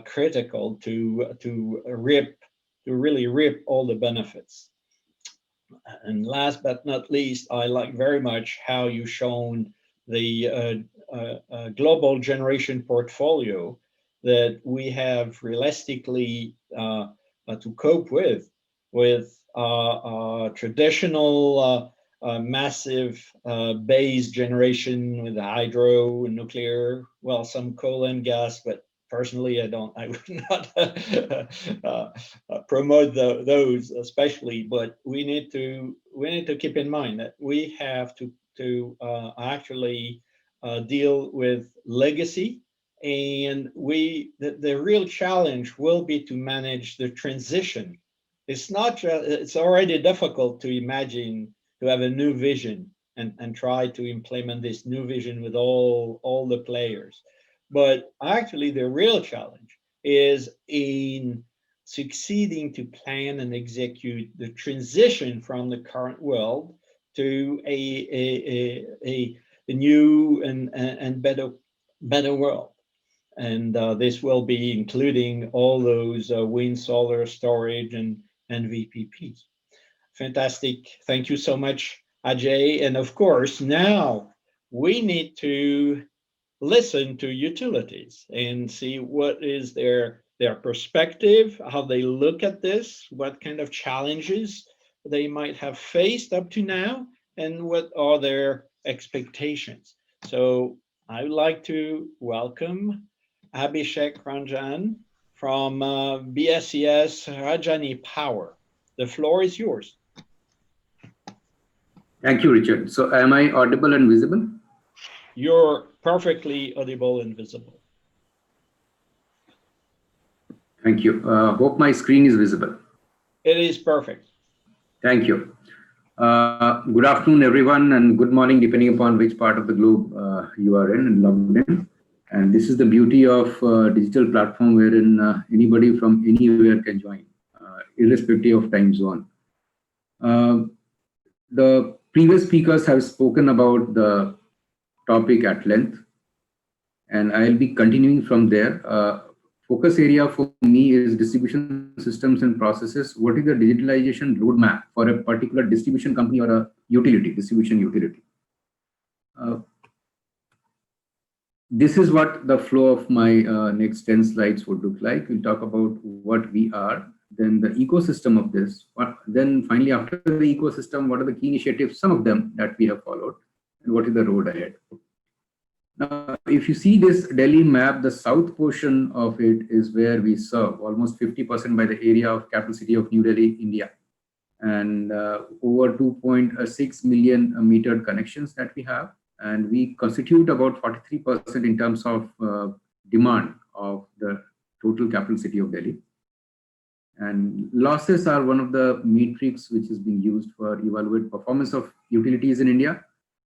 critical to really reap all the benefits. And last but not least, I like very much how you shown the global generation portfolio that we have realistically to cope with traditional massive base generation with hydro and nuclear, well, some coal and gas, but personally, I would not promote those especially. But we need to keep in mind that we have to actually deal with legacy, and the real challenge will be to manage the transition. It's not just, it's already difficult to imagine to have a new vision and try to implement this new vision with all the players. But actually, the real challenge is in succeeding to plan and execute the transition from the current world to a a new and better world. And this will be including all those wind, solar, storage, and VPPs. Fantastic. Thank you so much, Ajay. And of course, now we need to listen to utilities and see what is their perspective, how they look at this, what kind of challenges they might have faced up to now, and what are their expectations. So I would like to welcome Abhishek Ranjan from BSES Rajdhani Power. The floor is yours. Thank you, Richard. So am I audible and visible? You're perfectly audible and visible. Thank you. Hope my screen is visible. It is perfect. Thank you. Good afternoon, everyone, and good morning, depending upon which part of the globe you are in and logged in. And this is the beauty of digital platform wherein anybody from anywhere can join, irrespective of time zone. The previous speakers have spoken about the topic at length, and I'll be continuing from there. Focus area for me is distribution systems and processes. What is the digitalization roadmap for a particular distribution company or a utility, distribution utility? This is what the flow of my next 10 slides would look like. We'll talk about what we are, then the ecosystem of this, then finally after the ecosystem, what are the key initiatives, some of them that we have followed, and what is the road ahead. Now, if you see this Delhi map, the south portion of it is where we serve, almost 50% by the area of capital city of New Delhi, India, and over 2.6 million metered connections that we have. And we constitute about 43% in terms of demand of the total capital city of Delhi. And losses are one of the metrics which is being used for evaluate performance of utilities in India.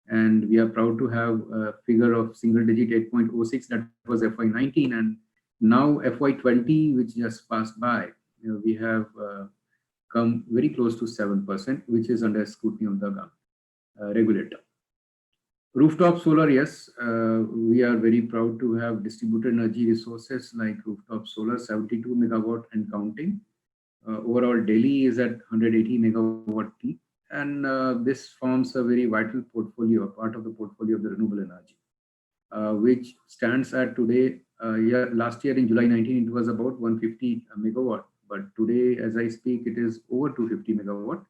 And we are proud to have a figure of single digit 8.06, that was FY19, and now FY20, which just passed by, we have come very close to 7%, which is under scrutiny of the regulator. Rooftop solar, yes, we are very proud to have distributed energy resources like rooftop solar, 72 megawatt and counting. Overall, Delhi is at 180 megawatt peak. And this forms a very vital portfolio, a part of the portfolio of the renewable energy, which stands at today, last year in July 19, it was about 150 megawatt. But today, as I speak, it is over 250 megawatt.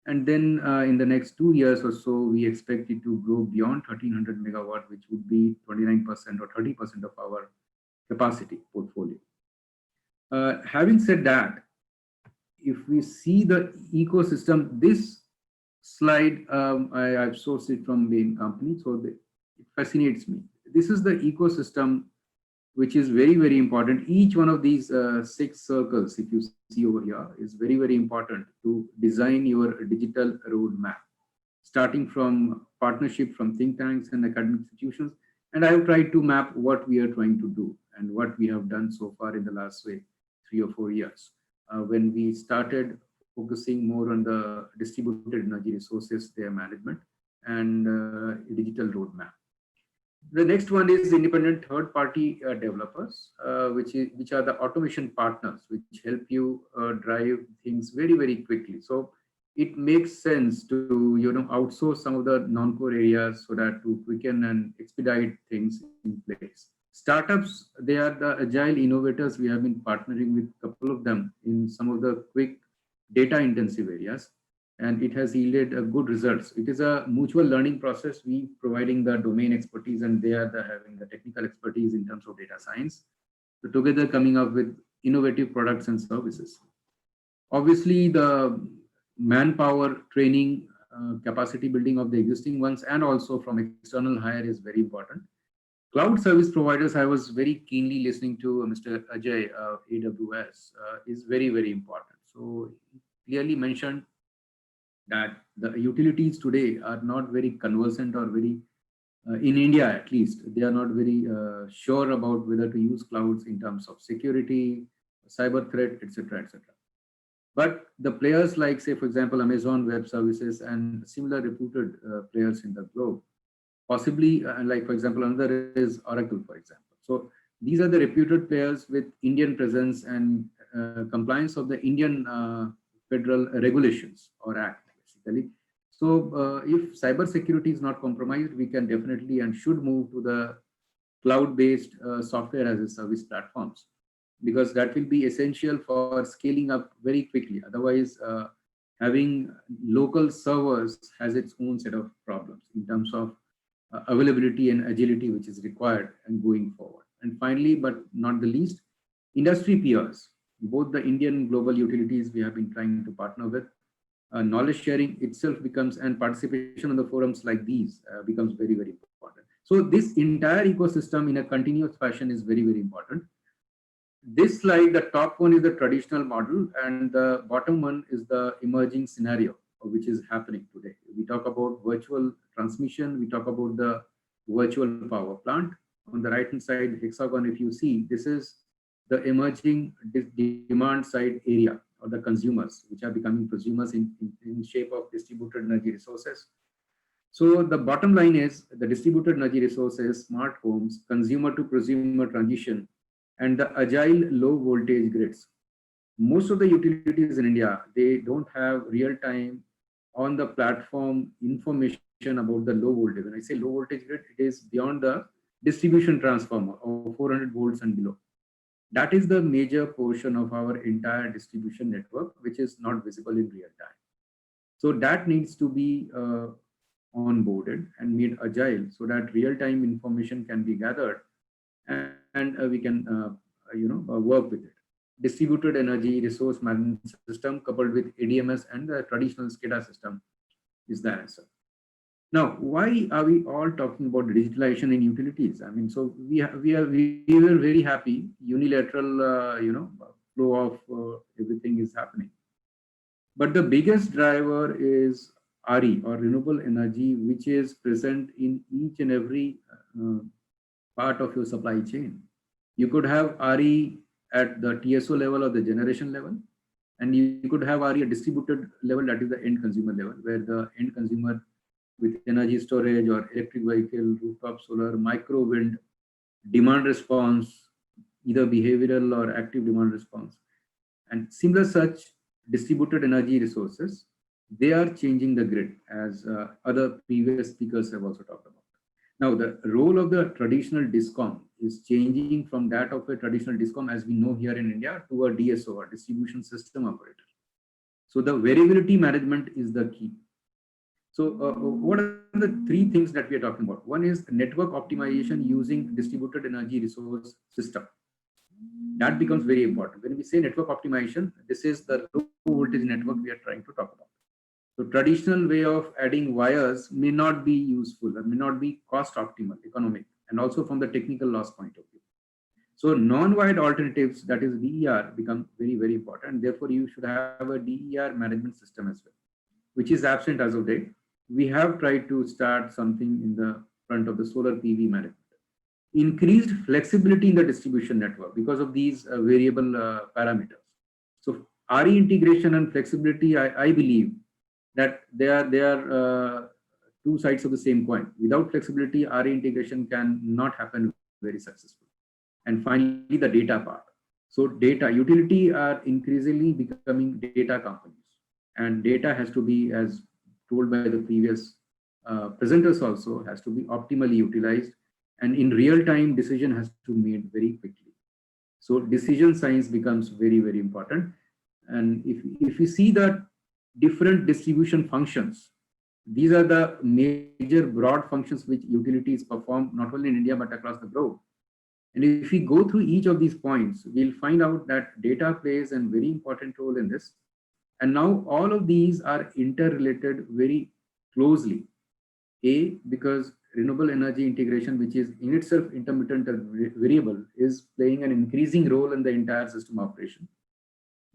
And then in the next 2 years or so, we expect it to grow beyond 1300 megawatt, which would be 29% or 30% of our capacity portfolio. Having said that, if we see the ecosystem, this slide, I've sourced it from Bain Company, so it fascinates me. This is the ecosystem, which is very, very important. Each one of these 6 circles, if you see over here, is very, very important to design your digital roadmap, starting from partnership from think tanks and academic institutions. And I have tried to map what we are trying to do and what we have done so far in the last, say, 3 or 4 years. When we started focusing more on the distributed energy resources, their management, and digital roadmap. The next one is independent third-party developers, which are the automation partners, which help you drive things very, very quickly. So it makes sense to outsource some of the non-core areas so that to quicken and expedite things in place. Startups, they are the agile innovators. We have been partnering with a couple of them in some of the quick data-intensive areas, and it has yielded good results. It is a mutual learning process. We providing the domain expertise, and they are having the technical expertise in terms of data science. So together coming up with innovative products and services. Obviously, the manpower training, capacity building of the existing ones, and also from external hire is very important. Cloud service providers, I was very keenly listening to Mr. Ajay of AWS, is very, very important. So he clearly mentioned that the utilities today are not very conversant or very, in India at least, they are not very sure about whether to use clouds in terms of security, cyber threat, etc., etc. But the players like, say, for example, Amazon Web Services and similar reputed players in the globe possibly, like for example, another is Oracle, for example. So these are the reputed players with Indian presence and compliance of the Indian federal regulations or act, basically. So if cybersecurity is not compromised, we can definitely and should move to the cloud-based software as a service platforms, because that will be essential for scaling up very quickly. Otherwise, having local servers has its own set of problems in terms of availability and agility, which is required and going forward. And finally, but not the least, industry peers, both the Indian and global utilities we have been trying to partner with. Knowledge sharing itself becomes, and participation on the forums like these becomes very, very important. So this entire ecosystem in a continuous fashion is very, very important. This slide, the top one is the traditional model and the bottom one is the emerging scenario which is happening today. We talk about virtual transmission, we talk about the virtual power plant. On the right hand side hexagon, if you see, this is the emerging demand side area, or the consumers, which are becoming prosumers in shape of distributed energy resources. So the bottom line is the distributed energy resources, smart homes, consumer to prosumer transition, and the agile low voltage grids. Most of the utilities in India, they don't have real time on the platform information about the low voltage. When I say low voltage grid, it is beyond the distribution transformer of 400 volts and below. That is the major portion of our entire distribution network, which is not visible in real time. So that needs to be onboarded and made agile so that real-time information can be gathered and we can work with it. Distributed energy resource management system coupled with ADMS and the traditional SCADA system is the answer. Now, why are we all talking about digitalization in utilities? I mean, so we were very happy unilateral flow of everything is happening. But the biggest driver is RE, or renewable energy, which is present in each and every part of your supply chain. You could have RE at the TSO level or the generation level, and you could have RE at distributed level, that is the end consumer level, where the end consumer with energy storage or electric vehicle, rooftop solar, micro wind, demand response, either behavioral or active demand response, and similar such distributed energy resources, they are changing the grid, as other previous speakers have also talked about. Now, the role of the traditional DISCOM is changing from that of a traditional DISCOM, as we know here in India, to a DSO, or distribution system operator. So the variability management is the key. So what are the three things that we are talking about? One is network optimization using distributed energy resource system. That becomes very important. When we say network optimization, this is the low voltage network we are trying to talk about. So traditional way of adding wires may not be useful and may not be cost optimal, economic, and also from the technical loss point of view. So non-wired alternatives, that is DER, become very, very important. Therefore, you should have a DER management system as well, which is absent as of date. We have tried to start something in the front of the solar PV management. Increased flexibility in the distribution network because of these variable parameters. So RE integration and flexibility, I believe that they are two sides of the same coin. Without flexibility, RE integration can not happen very successfully. And finally, the data part. So data, utility are increasingly becoming data companies, and data has to be, as told by the previous presenters also, has to be optimally utilized, and in real time decision has to be made very quickly. So decision science becomes very, very important. And if you see the different distribution functions, these are the major broad functions which utilities perform not only in India but across the globe. And if we go through each of these points, we'll find out that data plays a very important role in this. And now all of these are interrelated very closely. A, because renewable energy integration, which is in itself intermittent variable, is playing an increasing role in the entire system operation.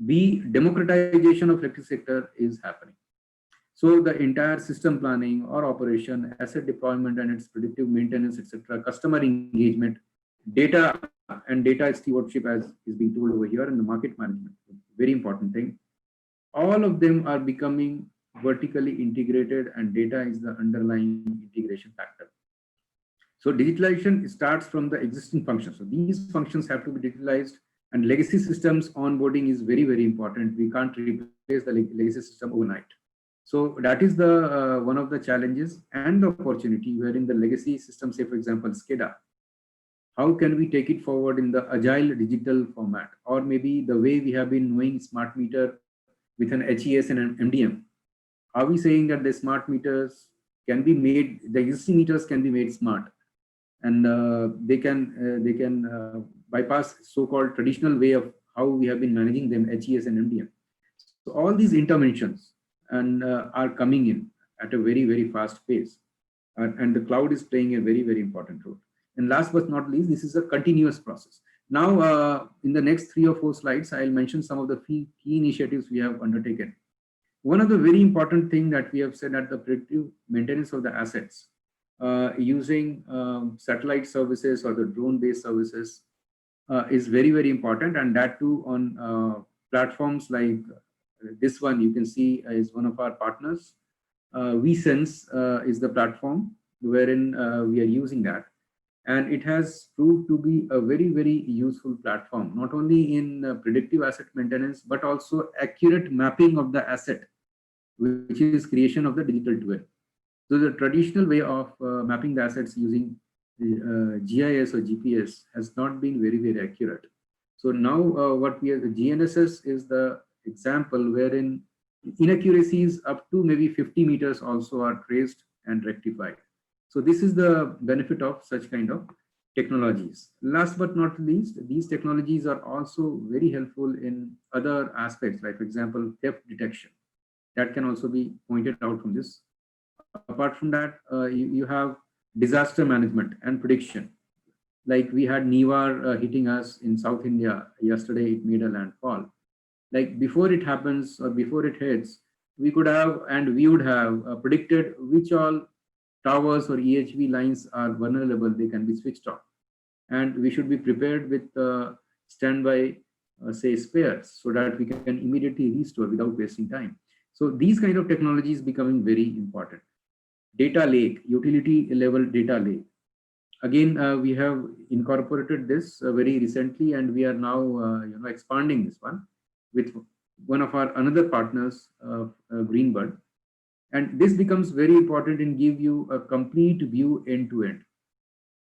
B, democratization of electric sector is happening. So the entire system planning or operation, asset deployment and its predictive maintenance, etc., customer engagement, data and data stewardship, as is being told over here, and the market management, very important thing. All of them are becoming vertically integrated, and data is the underlying integration factor. So digitalization starts from the existing functions. So these functions have to be digitalized, and legacy systems onboarding is very, very important. We can't replace the legacy system overnight. So that is the one of the challenges and the opportunity, wherein the legacy system, say for example, SCADA, how can we take it forward in the agile digital format, or maybe the way we have been knowing smart meter with an HES and an MDM? Are we saying that the smart meters can be made, the existing meters can be made smart, and they can bypass so-called traditional way of how we have been managing them, HES and MDM? So all these interventions and are coming in at a very, very fast pace, and the cloud is playing a very, very important role. And last but not least, this is a continuous process. Now, in the next 3 or 4 slides, I'll mention some of the key initiatives we have undertaken. One of the very important thing that we have said at the predictive maintenance of the assets, using satellite services or the drone-based services is very, very important, and that too on platforms like this one. You can see is one of our partners. VSense is the platform wherein we are using that, and it has proved to be a very, very useful platform, not only in predictive asset maintenance, but also accurate mapping of the asset, which is creation of the digital twin. So the traditional way of mapping the assets using GIS or GPS has not been very, very accurate. So now what we have, the GNSS is the example wherein inaccuracies up to maybe 50 meters also are traced and rectified. So this is the benefit of such kind of technologies. Last but not least, these technologies are also very helpful in other aspects, like for example, theft detection. That can also be pointed out from this. Apart from that, you have disaster management and prediction. Like we had Nivar hitting us in South India yesterday, it made a landfall. Like before it happens or before it hits, we could have and we would have predicted which all towers or EHV lines are vulnerable, they can be switched off. And we should be prepared with standby, say, spares, so that we can immediately restore without wasting time. So these kind of technologies becoming very important. Data lake, utility level data lake. Again, we have incorporated this very recently, and we are now expanding this one with one of our another partners, Greenbird. And this becomes very important in give you a complete view end to end,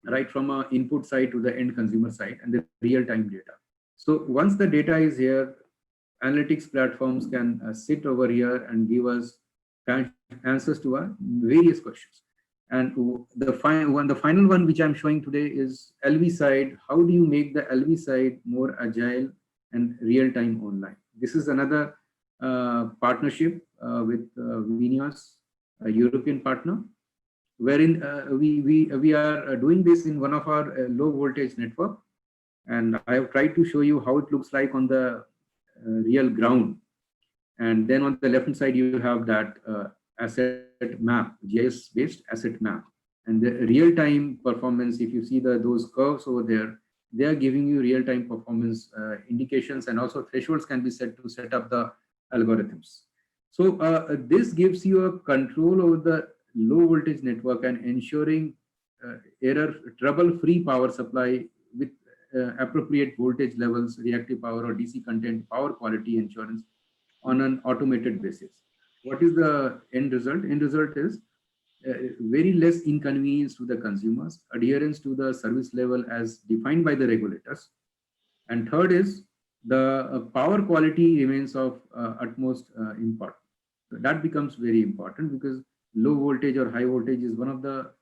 right from our input side to the end consumer side and the real-time data. So once the data is here, analytics platforms can sit over here and give us answers to our various questions. And the final one which I'm showing today is LV side. How do you make the LV side more agile and real-time online? This is another partnership with Vinios, a European partner, wherein we are doing this in one of our low voltage network. And I have tried to show you how it looks like on the real ground. And then on the left hand side, you have that asset map, GIS based asset map, and the real-time performance. If you see those curves over there, they are giving you real-time performance indications, and also thresholds can be set to set up the algorithms. So this gives you a control over the low voltage network and ensuring trouble-free power supply with appropriate voltage levels, reactive power or DC content, power quality insurance on an automated basis. What is the end result? End result is very less inconvenience to the consumers, adherence to the service level as defined by the regulators. And third is the power quality remains of utmost importance. So that becomes very important because low voltage or high voltage is one of the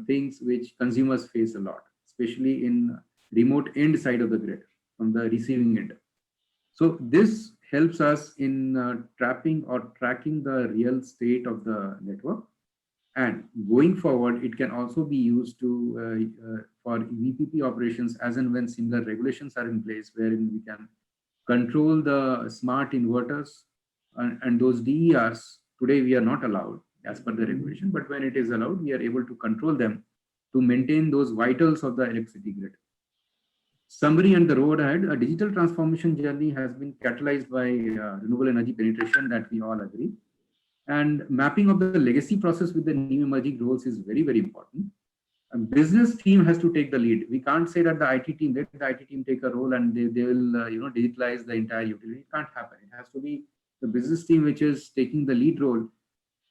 things which consumers face a lot, especially in remote end side of the grid from the receiving end. So this helps us in tracking the real state of the network. And going forward, it can also be used to for VPP operations as and when similar regulations are in place, wherein we can control the smart inverters and those DERs. Today, we are not allowed as per the regulation, but when it is allowed, we are able to control them to maintain those vitals of the electricity grid. Summary and the road ahead. A digital transformation journey has been catalyzed by renewable energy penetration that we all agree. And mapping of the legacy process with the new emerging roles is very, very important. business team has to take the lead. We can't say that the IT team, let the IT team take a role and they will digitalize the entire utility. It can't happen. It has to be the business team which is taking the lead role,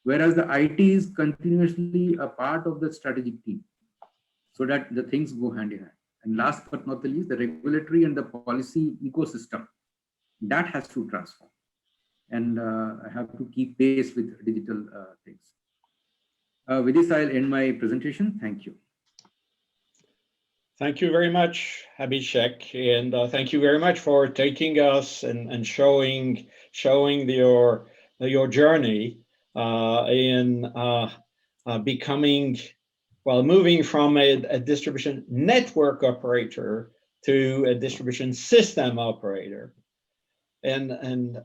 whereas the IT is continuously a part of the strategic team, so that the things go hand in hand. And last but not the least, the regulatory and the policy ecosystem, that has to transform. And I have to keep pace with digital things. With this, I'll end my presentation. Thank you. Thank you very much, Abhishek, and thank you very much for taking us and showing your journey in becoming, well, moving from a distribution network operator to a distribution system operator, and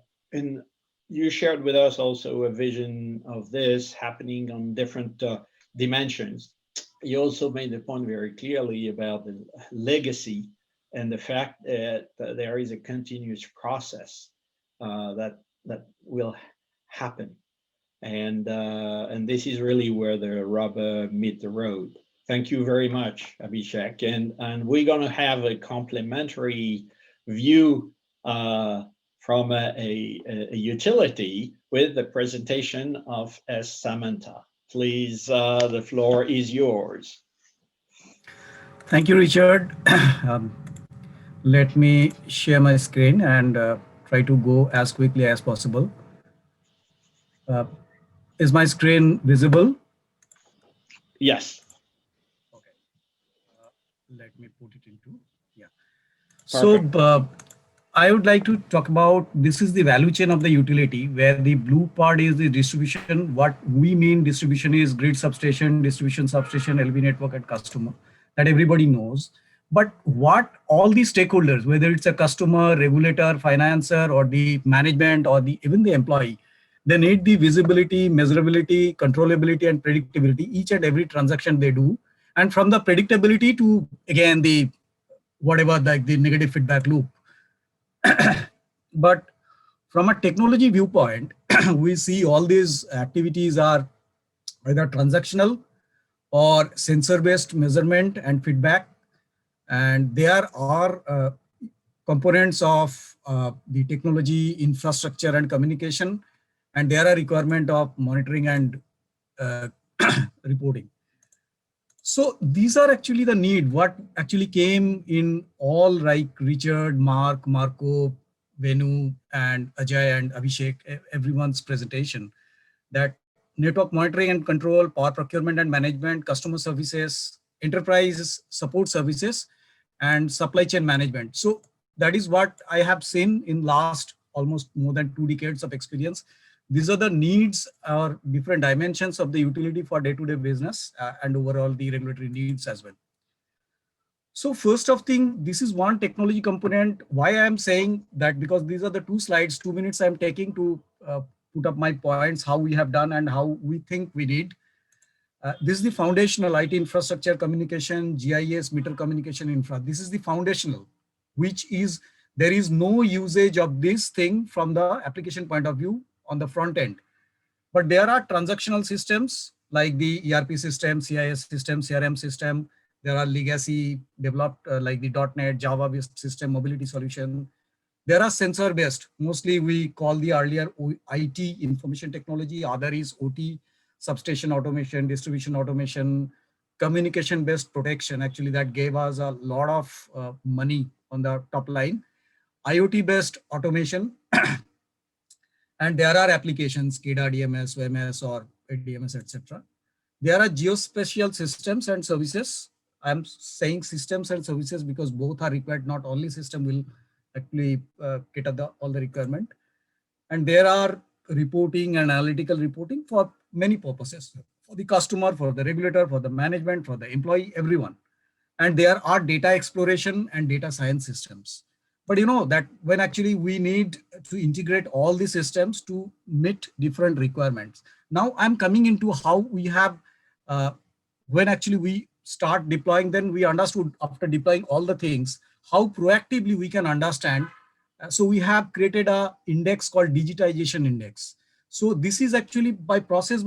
you shared with us also a vision of this happening on different dimensions. You also made the point very clearly about the legacy and the fact that there is a continuous process that will happen, and this is really where the rubber meets the road. Thank you very much, Abhishek, and we're going to have a complementary view from a utility with the presentation of S. Samantha. Please, the floor is yours. Thank you, Richard. Let me share my screen and try to go as quickly as possible. Is my screen visible? Yes. Okay. Let me put it into, yeah. Perfect. So I would like to talk about, this is the value chain of the utility, where the blue part is the distribution. What we mean distribution is grid substation, distribution substation, LV network and customer, that everybody knows. But what all the stakeholders, whether it's a customer, regulator, financer, or the management, or even the employee, they need the visibility, measurability, controllability, and predictability, each and every transaction they do. And from the predictability to, again, the whatever, like the negative feedback loop. But from a technology viewpoint, we see all these activities are either transactional or sensor-based measurement and feedback. And there are components of the technology, infrastructure and communication, and there are requirement of monitoring and reporting. So these are actually the need, what actually came in all like Richard, Mark, Marco, Venu, and Ajay and Abhishek, everyone's presentation, that network monitoring and control, power procurement and management, customer services, enterprise support services, and supply chain management. So that is what I have seen in last almost more than 2 decades of experience. These are the needs or different dimensions of the utility for day-to-day business and overall the regulatory needs as well. So first of thing, this is one technology component. Why I am saying that, because these are the 2 slides, 2 minutes I'm taking to put up my points, how we have done and how we think we need. This is the foundational IT infrastructure, communication, GIS, meter communication infra. This is the foundational, which is, there is no usage of this thing from the application point of view on the front end. But there are transactional systems like the ERP system, CIS system, CRM system. There are legacy developed like the .NET, Java-based system, mobility solution. There are sensor-based, mostly we call the earlier IT, information technology, other is OT, substation automation, distribution automation, communication-based protection. Actually, that gave us a lot of money on the top line. IoT-based automation, and there are applications, SCADA, DMS, WMS, or ADMS, etc. There are geospatial systems and services. I'm saying systems and services because both are required. Not only system will actually cater all the requirement. And there are reporting and analytical reporting for many purposes, for the customer, for the regulator, for the management, for the employee, everyone. And there are data exploration and data science systems. But you know that when actually we need to integrate all the systems to meet different requirements. Now I'm coming into how we have, when actually we start deploying, then we understood after deploying all the things, how proactively we can understand. So we have created a index called Digitalization Index. So this is actually by process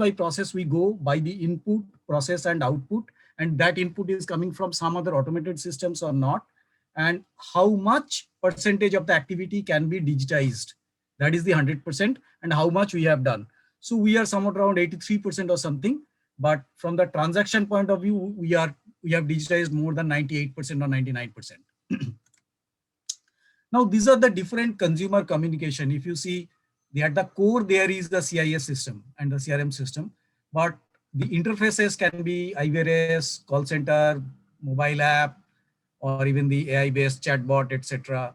we go by the input, process and output. and that input is coming from some other automated systems or not, and how much percentage of the activity can be digitized. That is the 100%, and how much we have done. So we are somewhat around 83% or something, but from the transaction point of view, we have digitized more than 98% or 99%. Now, these are the different consumer communication. If you see, at the core, there is the CIS system and the CRM system, but the interfaces can be IVRS, call center, mobile app, or even the AI-based chatbot, etc.,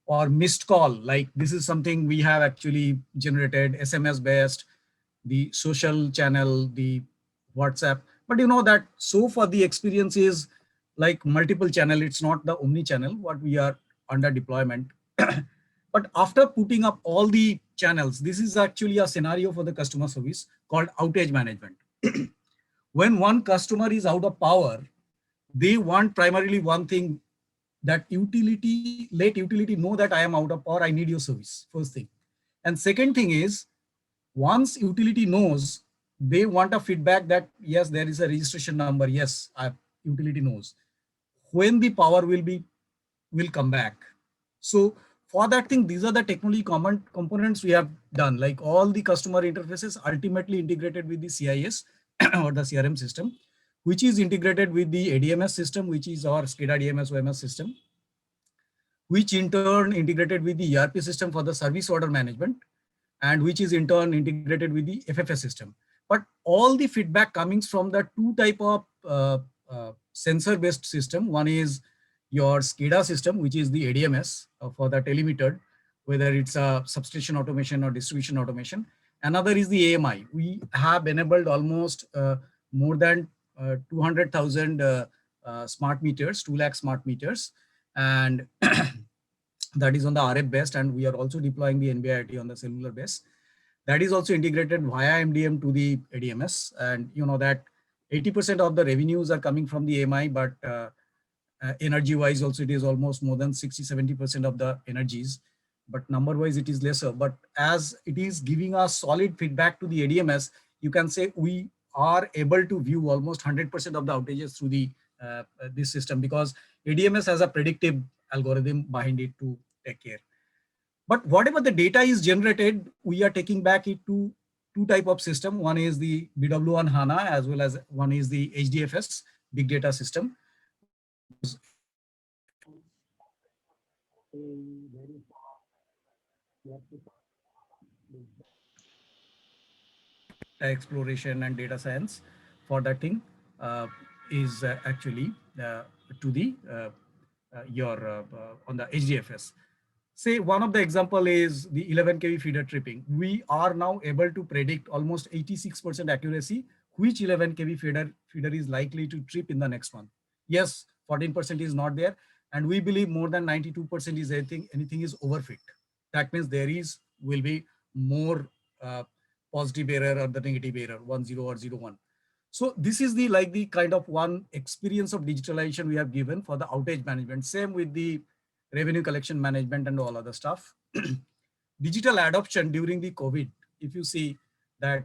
or missed call. Like this is something we have actually generated, SMS-based, the social channel, the WhatsApp. But you know that so far the experience is like multiple channel. It's not the omni channel what we are under deployment. But after putting up all the channels, this is actually a scenario for the customer service called outage management. When one customer is out of power, they want primarily one thing, that let utility know that I am out of power, I need your service, first thing. And second thing is, once utility knows, they want a feedback that yes, there is a registration number, yes, utility knows when the power will come back. So for that thing, these are the technology common components we have done, like all the customer interfaces ultimately integrated with the CIS or the CRM system, which is integrated with the ADMS system, which is our SCADA DMS OMS system, which in turn integrated with the ERP system for the service order management, and which is in turn integrated with the FFS system. But all the feedback coming from the two type of sensor-based system. One is your SCADA system, which is the ADMS for the telemetered, whether it's a substation automation or distribution automation. Another is the AMI. We have enabled almost more than 200,000 smart meters, 2 lakh smart meters, and that is on the RF based, and we are also deploying the NB-IoT on the cellular base. That is also integrated via MDM to the ADMS, and you know that 80% of the revenues are coming from the AMI, but energy wise also it is almost more than 60-70% of the energies, but number wise it is lesser. But as it is giving us solid feedback to the ADMS, you can say we are able to view almost 100% of the outages through the this system, because ADMS has a predictive algorithm behind it to take care. But whatever the data is generated, we are taking back it to two type of system. One is the BW on HANA, as well as one is the HDFS big data system, because exploration and data science for that thing is actually to the on the HDFS. Say one of the example is the 11 kV feeder tripping. We are now able to predict almost 86% accuracy which 11 kV feeder is likely to trip in the next month. Yes, 14% is not there, and we believe more than 92% is anything is overfit. That means will be more positive error or the negative error, 10 or 01. So this is the kind of one experience of digitalization we have given for the outage management. Same with the revenue collection management and all other stuff. Digital adoption during the COVID, if you see that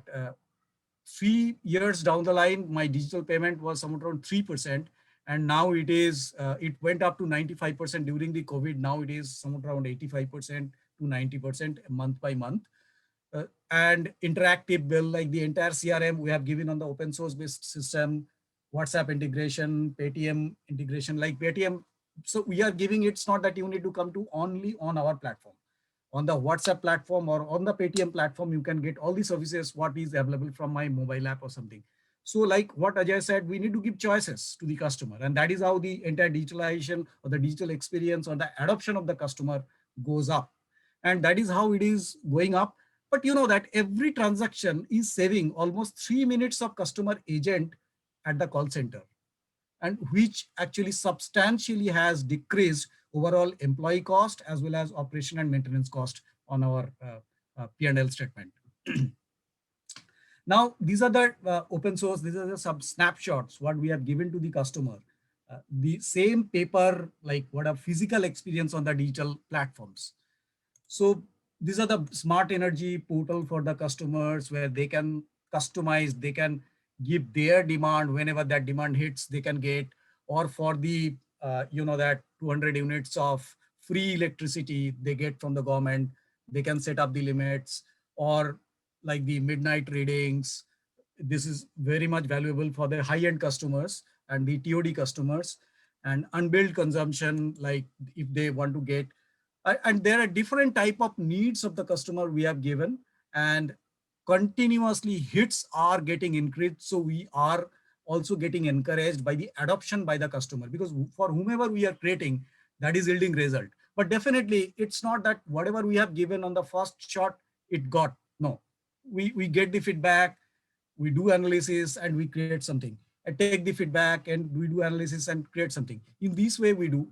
3 years down the line, my digital payment was somewhat around 3%, and now it went up to 95% during the COVID. Now it is somewhat around 85% to 90% month by month. And interactive bill, like the entire CRM we have given on the open source based system, WhatsApp integration, Paytm integration, like Paytm. So we are giving, it's not that you need to come to only on our platform. On the WhatsApp platform or on the Paytm platform, you can get all the services what is available from my mobile app or something. So like what Ajay said, we need to give choices to the customer, and that is how the entire digitalization or the digital experience or the adoption of the customer goes up. And that is how it is going up. But you know that every transaction is saving almost 3 minutes of customer agent at the call center, and which actually substantially has decreased overall employee cost as well as operation and maintenance cost on our P&L statement. Now, these are the open source, these are the some snapshots what we have given to the customer. The same paper, like what a physical experience on the digital platforms. So these are the smart energy portal for the customers where they can customize, they can give their demand. Whenever that demand hits, they can get, or for the, that 200 units of free electricity they get from the government, they can set up the limits, or like the midnight readings. This is very much valuable for the high-end customers and the TOD customers, and unbilled consumption, like if they want to get, and there are different type of needs of the customer we have given, and continuously hits are getting increased. So we are also getting encouraged by the adoption by the customer, because for whomever we are creating, that is yielding result. But definitely it's not that whatever we have given on the first shot, it got, no. We get the feedback, we do analysis, and we create something. I take the feedback and we do analysis and create something. In this way we do.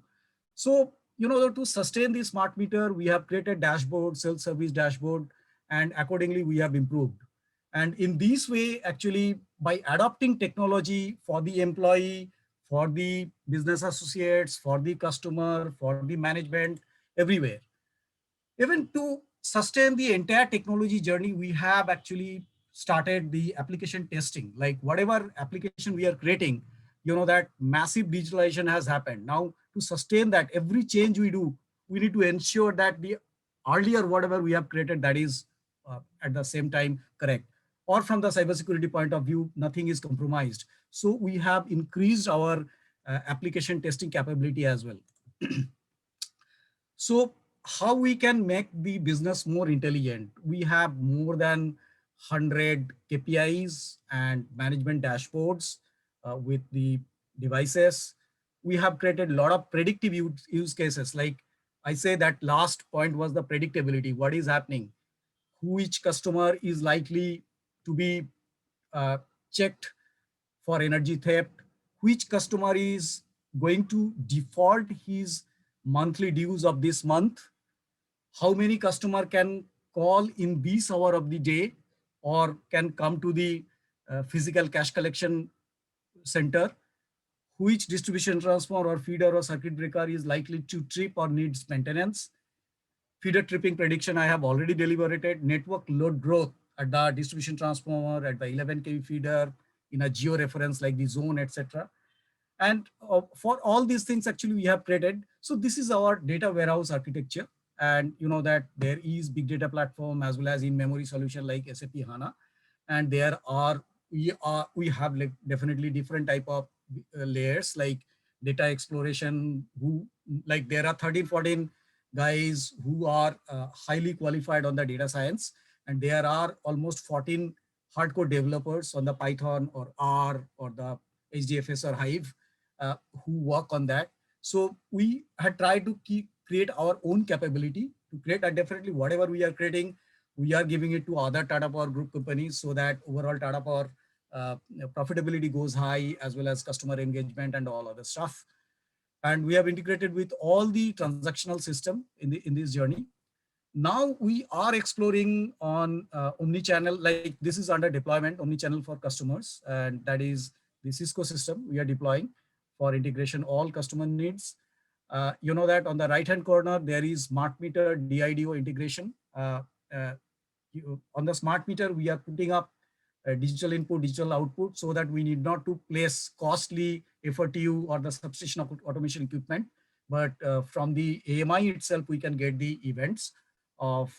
So, to sustain the smart meter, we have created dashboard, self-service dashboard, and accordingly we have improved. And in this way, actually, by adopting technology for the employee, for the business associates, for the customer, for the management, everywhere, even to sustain the entire technology journey, we have actually started the application testing. Like whatever application we are creating, that massive digitalization has happened. Now to sustain that, every change we do, we need to ensure that the earlier whatever we have created, that is at the same time correct. Or from the cybersecurity point of view, nothing is compromised. So we have increased our application testing capability as well. So how we can make the business more intelligent? We have more than 100 KPIs and management dashboards with the devices. We have created a lot of predictive use cases. Like I say, that last point was the predictability. What is happening? Which customer is likely to be checked for energy theft? Which customer is going to default his monthly dues of this month? How many customer can call in this hour of the day or can come to the physical cash collection center? Which distribution transformer or feeder or circuit breaker is likely to trip or needs maintenance? Feeder tripping prediction, I have already deliberated. Network load growth at the distribution transformer, at the 11 kV feeder, in a geo reference like the zone, etc. And for all these things, actually, we have created. So this is our data warehouse architecture. And that there is big data platform as well as in-memory solution like SAP HANA. And there are, we have like definitely different type of layers like data exploration, who like there are 13, 14 guys who are highly qualified on the data science. And there are almost 14 hardcore developers on the Python or R or the HDFS or Hive who work on that. So we had tried to create our own capability to create, and definitely whatever we are creating, we are giving it to other Tata Power group companies so that overall Tata Power profitability goes high, as well as customer engagement and all other stuff. And we have integrated with all the transactional system in this journey. Now we are exploring on omni-channel, like this is under deployment, omni-channel for customers, and that is the Cisco system we are deploying for integration all customer needs. That on the right hand corner there is smart meter DIDO integration. Uh, on the smart meter we are putting up digital input, digital output, so that we need not to place costly FRTU or the substation automation equipment, but from the AMI itself we can get the events of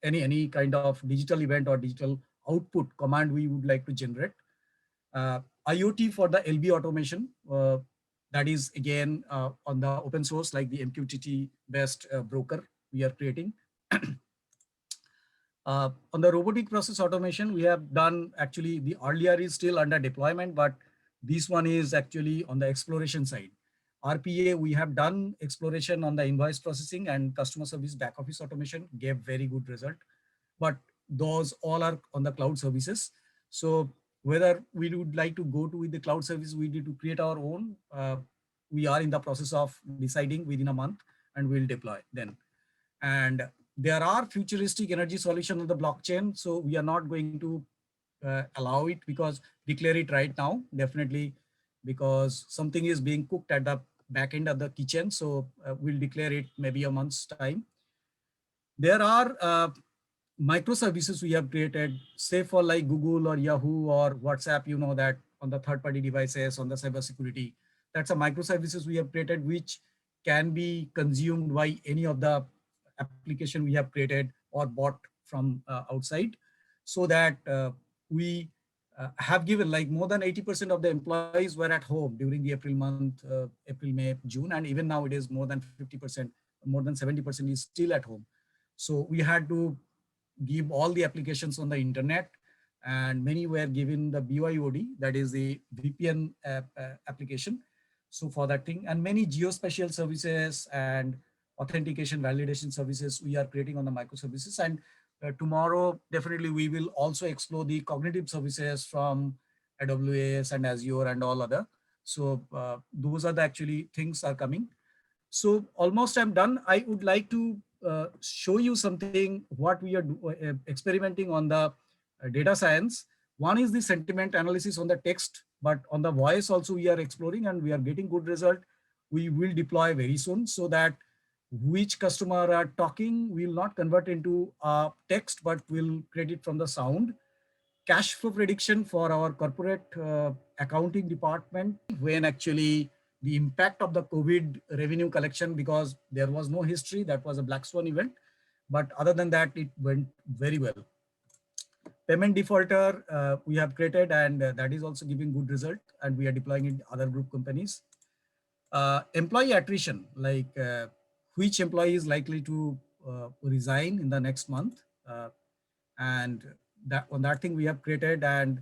any kind of digital event or digital output command we would like to generate. IoT for the LB automation, that is again on the open source like the MQTT based broker we are creating. On the robotic process automation, we have done, actually the earlier is still under deployment, but this one is actually on the exploration side. RPA, we have done exploration on the invoice processing, and customer service back office automation gave very good result. But those all are on the cloud services. So whether we would like to go to with the cloud service, we need to create our own. We are in the process of deciding within a month, and we'll deploy then. And there are futuristic energy solutions on the blockchain. So we are not going to allow it because declare it right now, definitely, because something is being cooked at the back end of the kitchen. So we'll declare it maybe a month's time. There are microservices we have created, say for like Google or Yahoo or WhatsApp, you know that on the third-party devices, on the cybersecurity, that's a microservices we have created, which can be consumed by any of the application we have created or bought from outside, so that we have given like more than 80% of the employees were at home during the April month, April, May, June, and even now it is more than 50%, more than 70% is still at home. So we had to give all the applications on the internet, and many were given the BYOD, that is the VPN application. So for that thing, and many geospatial services and authentication validation services we are creating on the microservices. And tomorrow, definitely we will also explore the cognitive services from AWS and Azure and all other. So those are the actually things are coming. So almost I'm done. I would like to show you something what we are experimenting on the data science. One is the sentiment analysis on the text, but on the voice also we are exploring and we are getting good result. We will deploy very soon, so that which customer are talking will not convert into text, but will create it from the sound. Cash flow prediction for our corporate accounting department, when actually the impact of the COVID revenue collection, because there was no history, that was a black swan event. But other than that, it went very well. Payment defaulter we have created, and that is also giving good result, and we are deploying in other group companies. Employee attrition, like which employee is likely to resign in the next month, and that on that thing we have created, and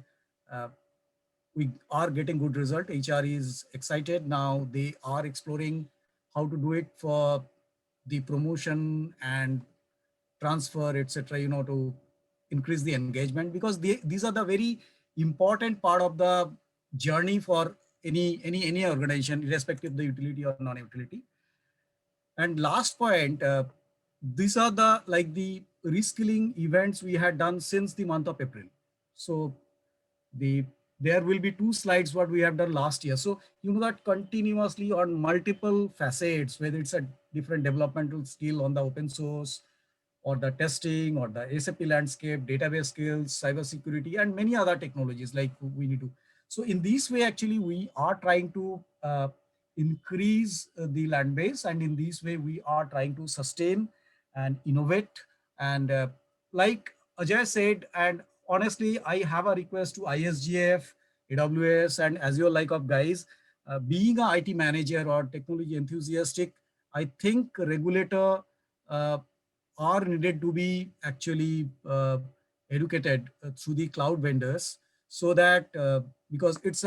we are getting good result. HR is excited now. They are exploring how to do it for the promotion and transfer, etc. You know, to increase the engagement, because these are the very important part of the journey for any organization, irrespective of the utility or non-utility. And last point, these are the like the reskilling events we had done since the month of April. So there will be 2 slides what we have done last year. So you know that continuously on multiple facets, whether it's a different developmental skill on the open source, or the testing, or the SAP landscape, database skills, cybersecurity, and many other technologies like we need to. So in this way, actually, we are trying to increase the land base, and in this way, we are trying to sustain and innovate. And like Ajay said, and honestly, I have a request to ISGF, AWS, and Azure like of guys, being an IT manager or technology enthusiastic, I think regulator are needed to be actually educated through the cloud vendors, so that because it's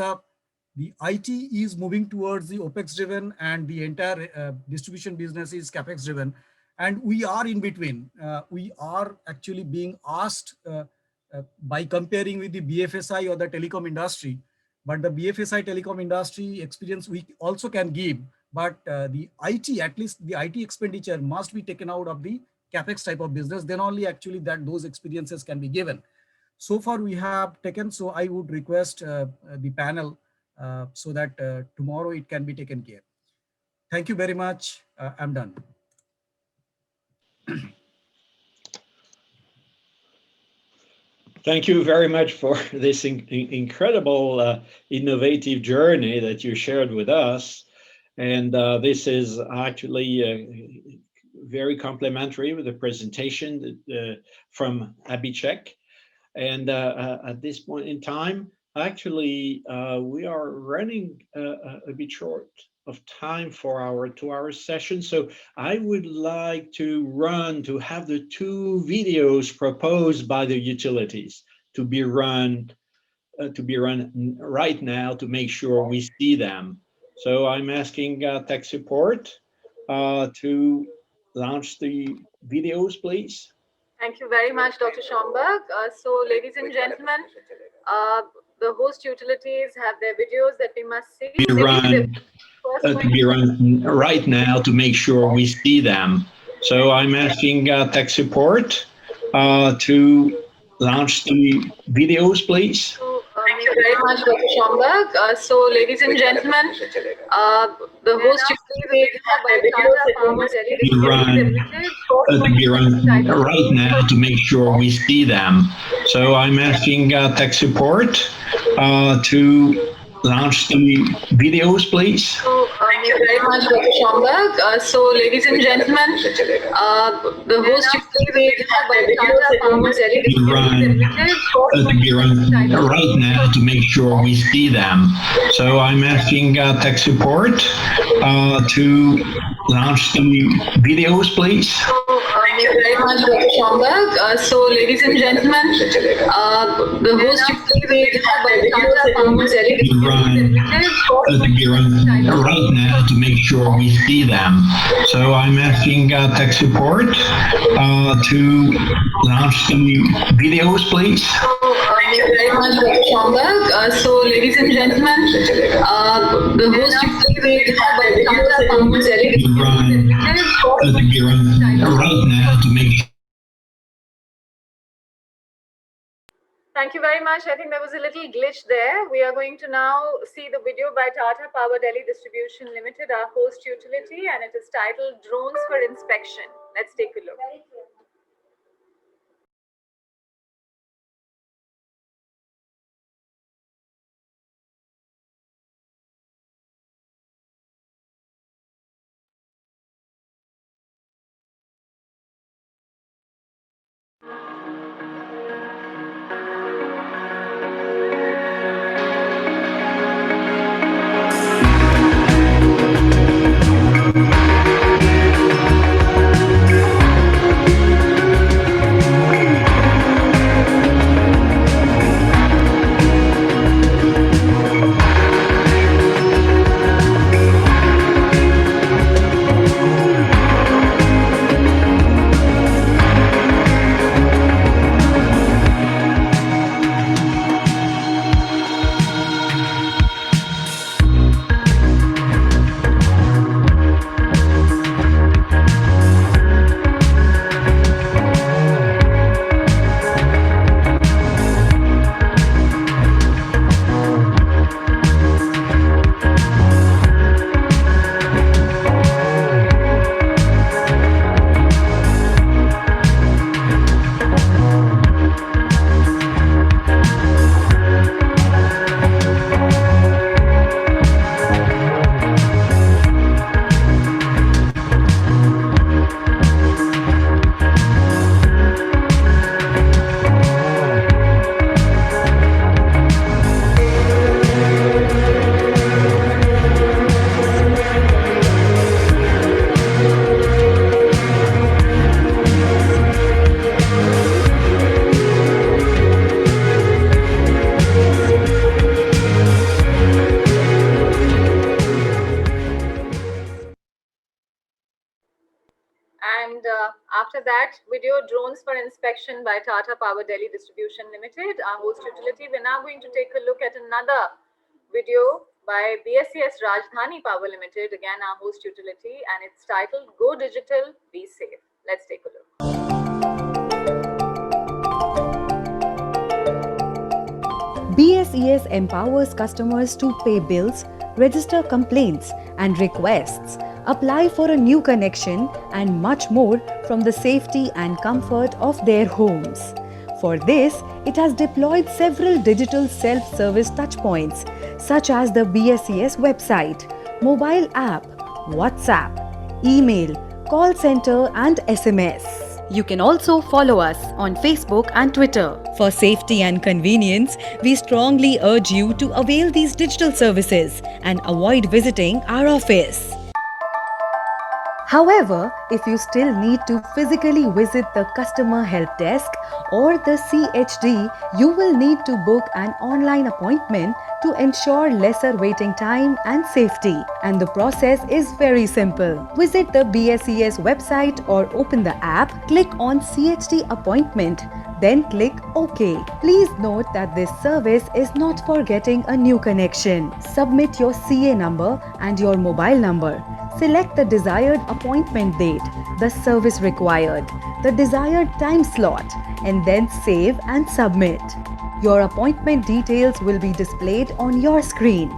the IT is moving towards the OPEX driven, and the entire distribution business is CapEx driven. And we are in between. We are actually being asked by comparing with the BFSI or the telecom industry, but the BFSI telecom industry experience we also can give, but the IT, at least the IT expenditure must be taken out of the CapEx type of business, then only actually that those experiences can be given. So far we have taken, so I would request the panel so that tomorrow it can be taken care. Thank you very much. I'm done. Thank you very much for this incredible innovative journey that you shared with us. And this is actually very complimentary with the presentation from Abhishek. And at this point in time, actually, we are running a bit short of time for our 2-hour session. So I would like to have the 2 videos proposed by the utilities to be run right now to make sure we see them. So I'm asking tech support to launch the videos, please. Thank you very much, Dr. Schomburg. So, ladies and gentlemen, the host utilities have their videos that we must see. To be run right now to make sure we see them. So I'm asking tech support to launch the videos, please. To Thank you very much, Dr. Schomburg. So, ladies and gentlemen, the host to be run right now to make sure we see them. So I'm asking tech support to launch the videos, please. So, thank you very much, Dr. Schomburg. So, ladies and gentlemen, the host To be run right now to make sure we see them. So I'm asking tech support to launch the videos, please. Thank you very much, Dr. Schomburg. So, ladies and gentlemen, the host To be run right now to make sure we see them. So I'm asking tech support to launch the videos, please. Thank you very much, Dr. Schomburg. So, ladies and gentlemen, the host To be run right now to make sure. Thank you very much. I think there was a little glitch there. We are going to now see the video by Tata Power Delhi Distribution Limited, our host utility, and it is titled Drones for Inspection. Let's take a look. And after that video, Drones for Inspection by Tata Power Delhi Distribution Limited, our host utility, we're now going to take a look at another video by BSES Rajdhani Power Limited, again our host utility, and it's titled Go Digital, Be Safe. Let's take a look. BSES empowers customers to pay bills, register complaints and requests, apply for a new connection, and much more from the safety and comfort of their homes. For this, it has deployed several digital self-service touchpoints, such as the BSES website, mobile app, WhatsApp, email, call center, and SMS. You can also follow us on Facebook and Twitter. For safety and convenience, we strongly urge you to avail these digital services and avoid visiting our office. However, if you still need to physically visit the customer help desk or the CHD, you will need to book an online appointment to ensure lesser waiting time and safety. And the process is very simple. Visit the BSES website or open the app, click on CHD appointment, then click OK. Please note that this service is not for getting a new connection. Submit your CA number and your mobile number. Select the desired appointment date, the service required, the desired time slot, and then save and submit. Your appointment details will be displayed on your screen.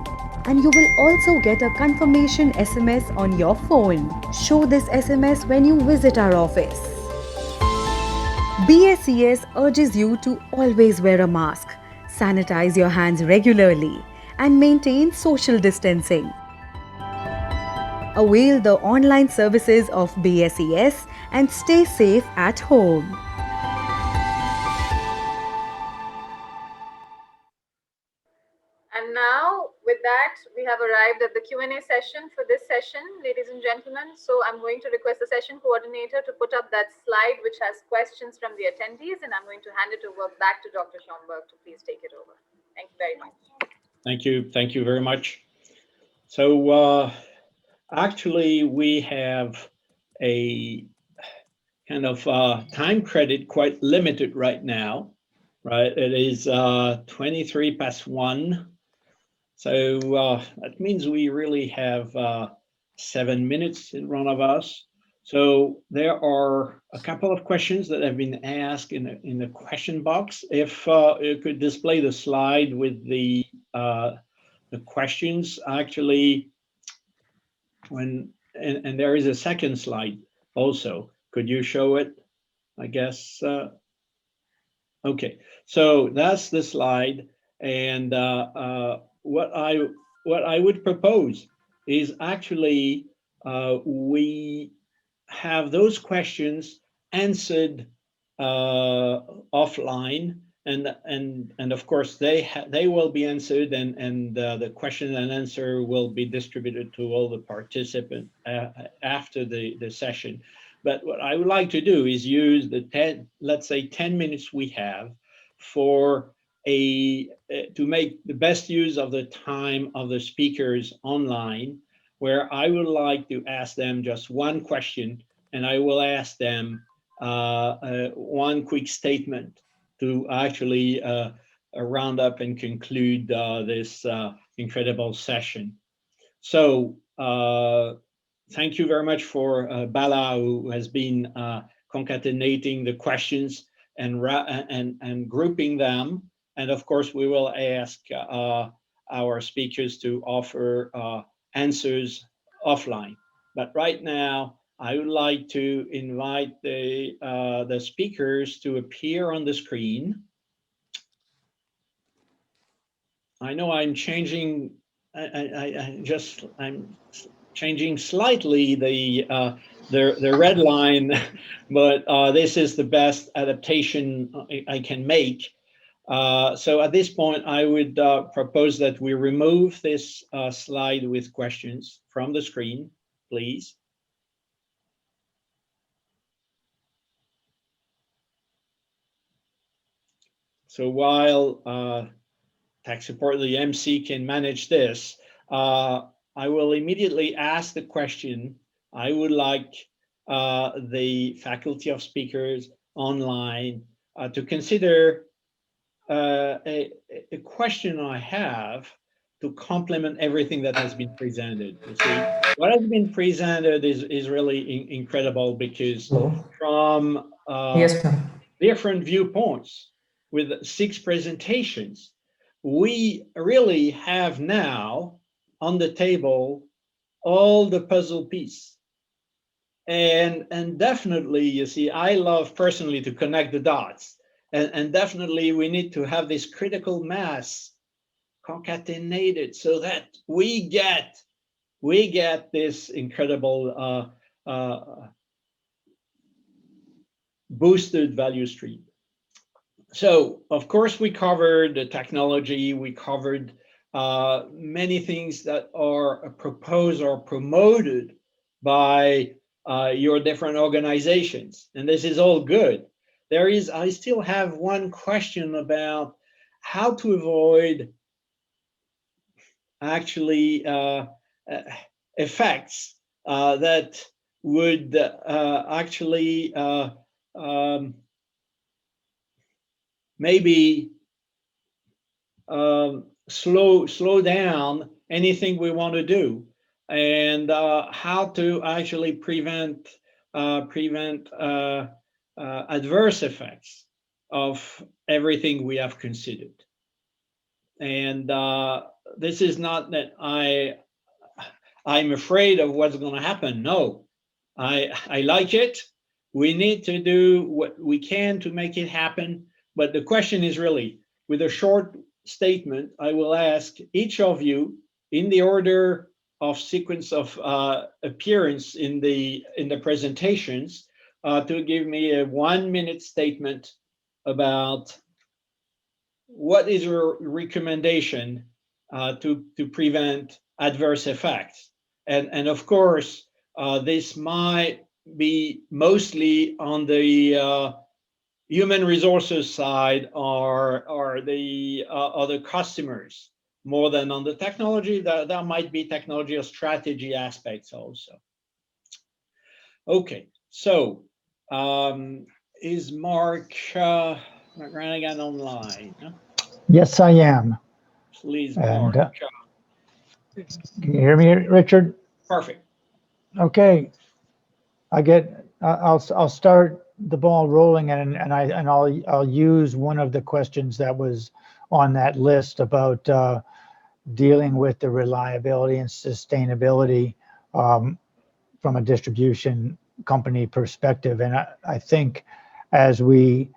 And you will also get a confirmation SMS on your phone. Show this SMS when you visit our office. BSES urges you to always wear a mask, sanitize your hands regularly, and maintain social distancing. Avail the online services of BSES and stay safe at home. And now, with that, we have arrived at the Q&A session for this session, ladies and gentlemen. So I'm going to request the session coordinator to put up that slide which has questions from the attendees, and I'm going to hand it over back to Dr. Schomburg to please take it over. Thank you very much. Thank you very much. So actually, we have a kind of time credit quite limited right now, right? It is 23 past 1. So that means we really have 7 minutes in front of us. So there are a couple of questions that have been asked in the question box. If you could display the slide with the questions, actually, and there is a second slide also. Could you show it? I guess. Okay, so that's the slide, and what I would propose is actually we have those questions answered offline, and of course they will be answered, and the question and answer will be distributed to all the participants after the session. But what I would like to do is use the let's say 10 minutes we have for to make the best use of the time of the speakers online, where I would like to ask them just one question, and I will ask them one quick statement to actually round up and conclude this incredible session. So thank you very much for Bala, who has been concatenating the questions and grouping them. And of course, we will ask our speakers to offer answers offline. But right now, I would like to invite the speakers to appear on the screen. I know I'm changing. I'm changing slightly the red line, but this is the best adaptation I can make. So at this point, I would propose that we remove this slide with questions from the screen, please. So while tech support, the MC can manage this, I will immediately ask the question. I would like the faculty of speakers online to consider a question I have to complement everything that has been presented. You see, what has been presented is really incredible, because from different viewpoints with 6 presentations, we really have now on the table all the puzzle pieces. And definitely, you see, I love personally to connect the dots. And definitely we need to have this critical mass concatenated so that we get this incredible boosted value stream. So of course we covered the technology, we covered many things that are proposed or promoted by your different organizations, and this is all good. I still have one question about how to avoid actually effects that would actually maybe slow down anything we want to do, and how to actually prevent adverse effects of everything we have considered. And this is not that I'm afraid of what's going to happen. No, I like it. We need to do what we can to make it happen. But the question is really, with a short statement, I will ask each of you in the order of sequence of appearance in the presentations to give me a 1-minute statement about what is your recommendation to prevent adverse effects. And of course, this might be mostly on the human resources side or the other customers more than on the technology. There might be technology or strategy aspects also. Okay, so is Mark Ranagan online? Yes, I am. Please, And Mark. can you hear me, Richard? Perfect. Okay. I'll start the ball rolling, and I'll use one of the questions that was on that list about dealing with the reliability and sustainability from a distribution company perspective. And I think as we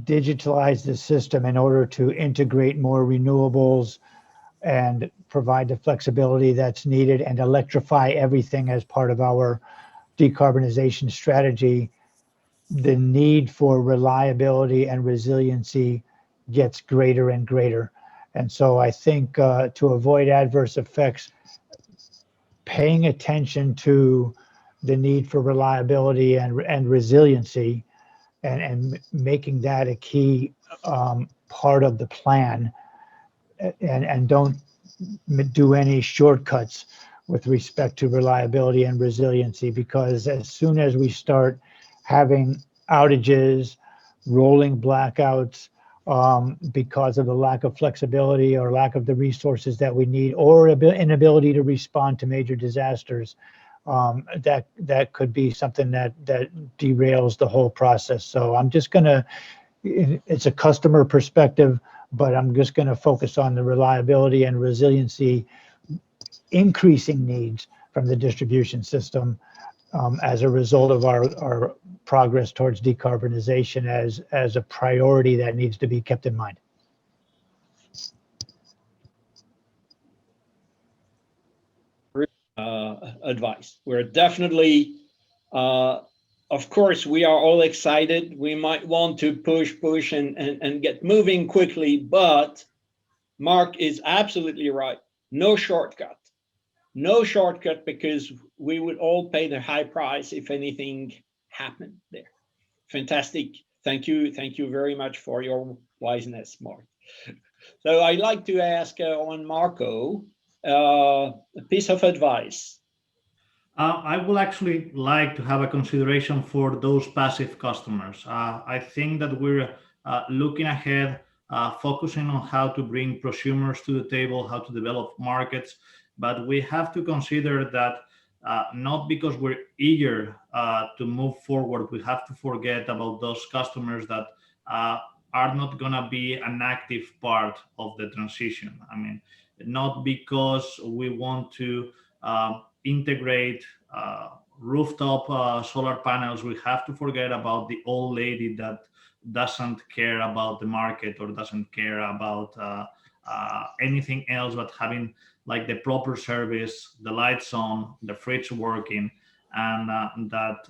digitalize the system in order to integrate more renewables and provide the flexibility that's needed and electrify everything as part of our decarbonization strategy, the need for reliability and resiliency gets greater and greater. And so I think to avoid adverse effects, paying attention to the need for reliability and resiliency and making that a key part of the plan, and don't do any shortcuts with respect to reliability and resiliency, because as soon as we start having outages, rolling blackouts, because of the lack of flexibility or lack of the resources that we need, or inability to respond to major disasters, that could be something that derails the whole process. So I'm just gonna, it's a customer perspective, but I'm just gonna focus on the reliability and resiliency increasing needs from the distribution system as a result of our progress towards decarbonization as a priority that needs to be kept in mind. Advice. We're definitely, of course, we are all excited. We might want to push and get moving quickly, but Mark is absolutely right. No shortcut. No shortcut, because we would all pay the high price if anything happened there. Fantastic. Thank you. Thank you very much for your wiseness, Mark. So I'd like to ask on Marco a piece of advice. I would actually like to have a consideration for those passive customers. I think that we're looking ahead, focusing on how to bring prosumers to the table, how to develop markets, but we have to consider that not because we're eager to move forward, we have to forget about those customers that are not going to be an active part of the transition. I mean, not because we want to integrate rooftop solar panels, we have to forget about the old lady that doesn't care about the market or doesn't care about anything else but having like the proper service, the lights on, the fridge working, and that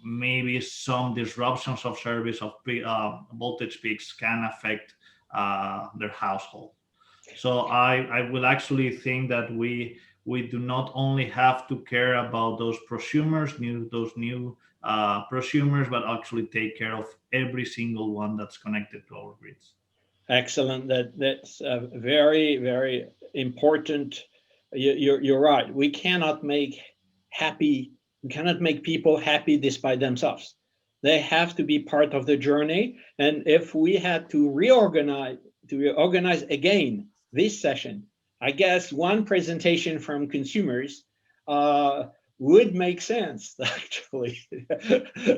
maybe some disruptions of service of voltage peaks can affect their household. So I will actually think that we do not only have to care about those prosumers, those new prosumers, but actually take care of every single one that's connected to our grids. Excellent. That's very, very important. You're right. We cannot make people happy despite themselves. They have to be part of the journey. And if we had to organize again this session, I guess one presentation from consumers would make sense, actually,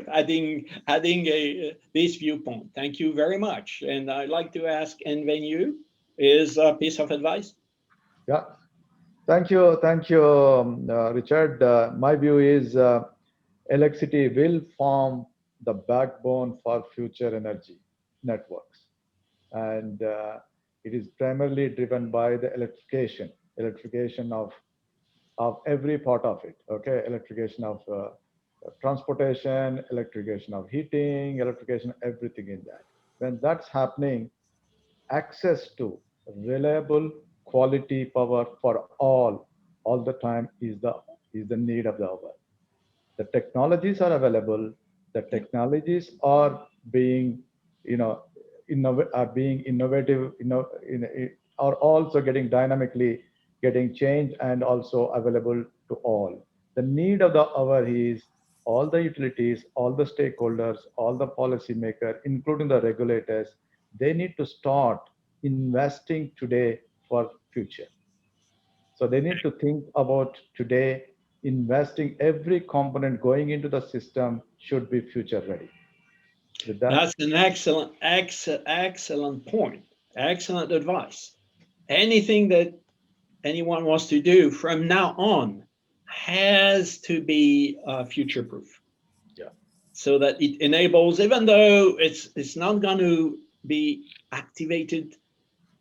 adding this viewpoint. Thank you very much. And I'd like to ask Envenu is a piece of advice. Yeah, thank you, Richard. My view is electricity will form the backbone for future energy networks, and it is primarily driven by the electrification of every part of it. Okay, electrification of transportation, electrification of heating, electrification, everything in that. When that's happening, access to reliable quality power for all the time is the need of the hour. The technologies are available. The technologies are being, are being innovative, are also getting dynamically getting changed and also available to all. The need of the hour is all the utilities, all the stakeholders, all the policymakers, including the regulators, they need to start investing today for future. So they need to think about today, investing every component going into the system should be future ready. With that, That's an excellent point. Excellent advice. Anything that anyone wants to do from now on has to be future proof. yeah, So that it enables, even though it's not going to be activated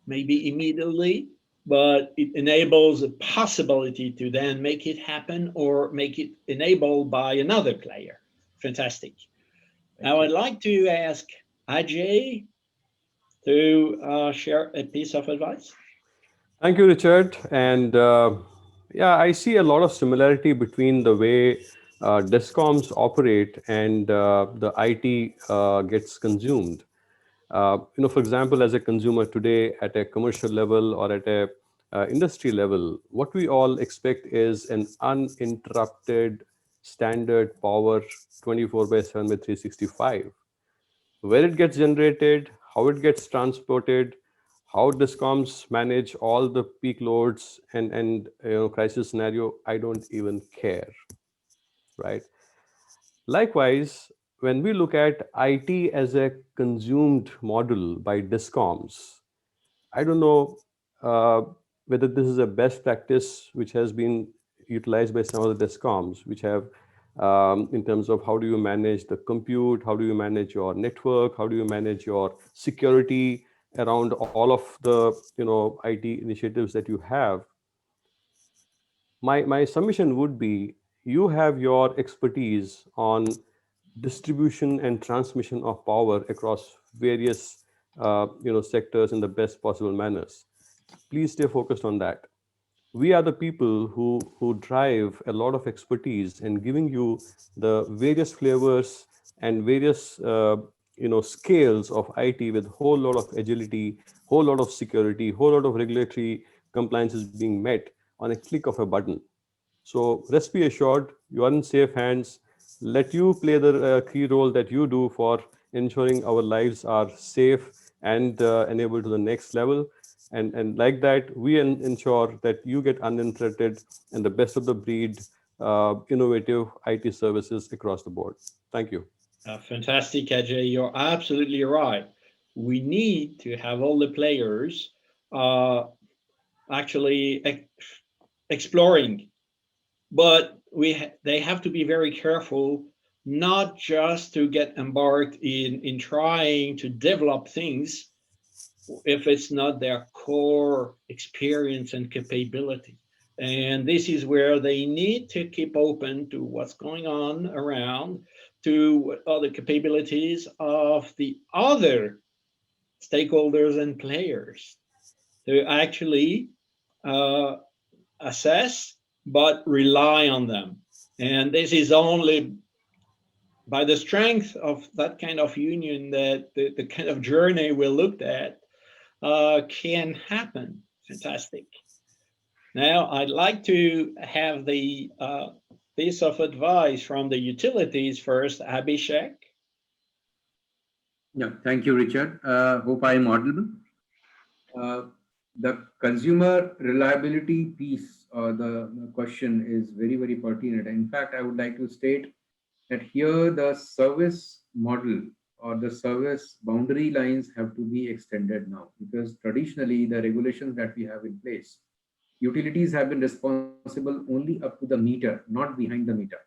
maybe immediately, but it enables a possibility to then make it happen or make it enabled by another player. Fantastic. Now I'd like to ask Ajay to share a piece of advice. Thank you, Richard. And yeah, I see a lot of similarity between the way DISCOMs operate and the IT gets consumed. For example, as a consumer today at a commercial level or at a industry level, what we all expect is an uninterrupted standard power 24/7 by 365. Where it gets generated, how it gets transported, how discoms manage all the peak loads and crisis scenario, I don't even care, right? Likewise, when we look at IT as a consumed model by discoms, I don't know whether this is a best practice which has been utilized by some of the discoms, which have in terms of how do you manage the compute, how do you manage your network, how do you manage your security around all of the IT initiatives that you have. My submission would be you have your expertise on distribution and transmission of power across various sectors in the best possible manners. Please stay focused on that. We are the people who drive a lot of expertise in giving you the various flavors and various scales of IT with whole lot of agility, whole lot of security, whole lot of regulatory compliances being met on a click of a button. So rest be assured, you are in safe hands. Let you play the key role that you do for ensuring our lives are safe and enabled to the next level. And like that, we ensure that you get uninterrupted and the best of the breed innovative IT services across the board. Thank you. Fantastic, Ajay. You're absolutely right. We need to have all the players actually exploring, but they have to be very careful not just to get embarked in trying to develop things if it's not their core experience and capability. And this is where they need to keep open to what's going on around, to what are the capabilities of the other stakeholders and players to actually assess, but rely on them. And this is only by the strength of that kind of union that the kind of journey we looked at can happen. Fantastic. Now, I'd like to have the piece of advice from the utilities first, Abhishek. Yeah, thank you, Richard. Hope I am audible. The consumer reliability piece the question is very, very pertinent. In fact, I would like to state that here the service model or the service boundary lines have to be extended now, because traditionally the regulations that we have in place, utilities have been responsible only up to the meter, not behind the meter.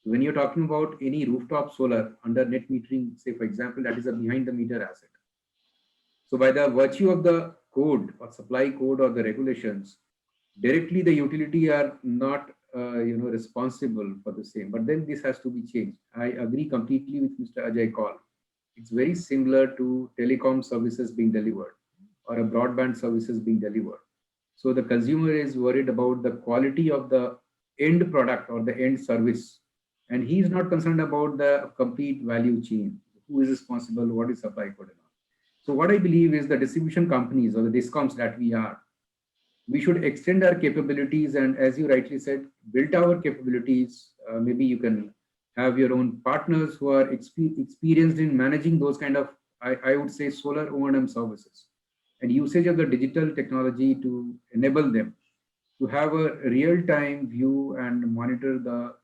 When you're talking about any rooftop solar under net metering, say for example, that is a behind the meter asset. So by the virtue of the code or supply code or the regulations, directly the utility are not responsible for the same. But then this has to be changed. I agree completely with Mr. Ajay Kaul. It's very similar to telecom services being delivered or a broadband services being delivered. So the consumer is worried about the quality of the end product or the end service, and he is not concerned about the complete value chain. Who is responsible? What is supply code and all. So what I believe is the distribution companies or the DISCOMs that we should extend our capabilities, and as you rightly said, build our capabilities. Maybe you can have your own partners who are experienced in managing those kind of, I would say, solar O&M services, and usage of the digital technology to enable them to have a real-time view and monitor the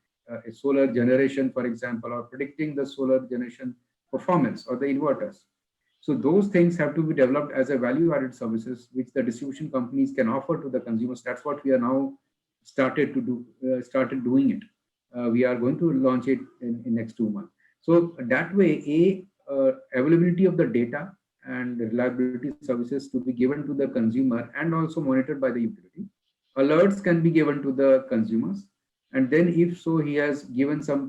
solar generation, for example, or predicting the solar generation performance or the inverters. So those things have to be developed as a value-added services, which the distribution companies can offer to the consumers. That's what we are now started doing it. We are going to launch it in next 2 months. So that way, availability of the data and reliability services to be given to the consumer and also monitored by the utility. Alerts can be given to the consumers, and then if so, he has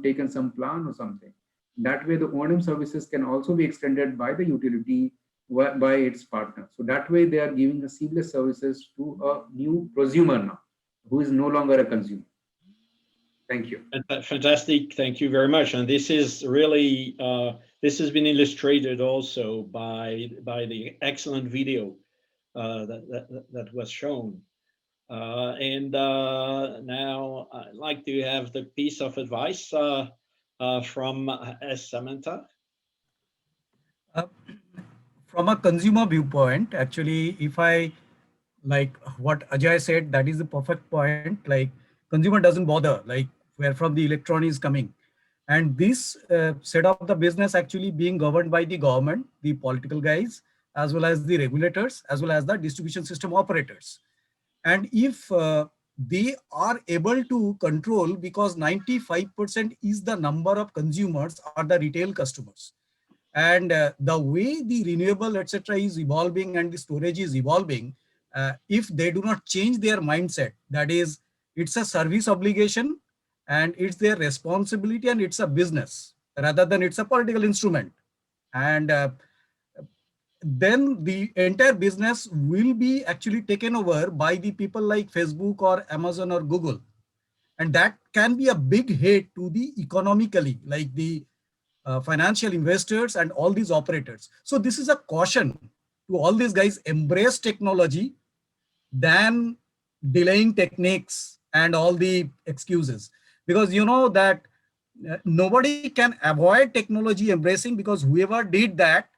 taken some plan or something. That way, the O&M services can also be extended by the utility by its partner. So that way, they are giving a seamless services to a new prosumer now, who is no longer a consumer. Thank you. Fantastic. Thank you very much. And this is really, this has been illustrated also by the excellent video that was shown. Now I'd like to have the piece of advice from Samantha. From a consumer viewpoint, actually, if I like what Ajay said, that is the perfect point. Like consumer doesn't bother like where from the electron is coming. And this set of the business actually being governed by the government, the political guys, as well as the regulators, as well as the distribution system operators. And if they are able to control, because 95% is the number of consumers are the retail customers. And the way the renewable, etc., is evolving and the storage is evolving, if they do not change their mindset, that is, it's a service obligation and it's their responsibility and it's a business rather than it's a political instrument. And then the entire business will be actually taken over by the people like Facebook or Amazon or Google. And that can be a big hit to the economically, like the financial investors and all these operators. So this is a caution to all these guys: embrace technology than delaying techniques and all the excuses. Because you know that nobody can avoid technology embracing, because whoever did that,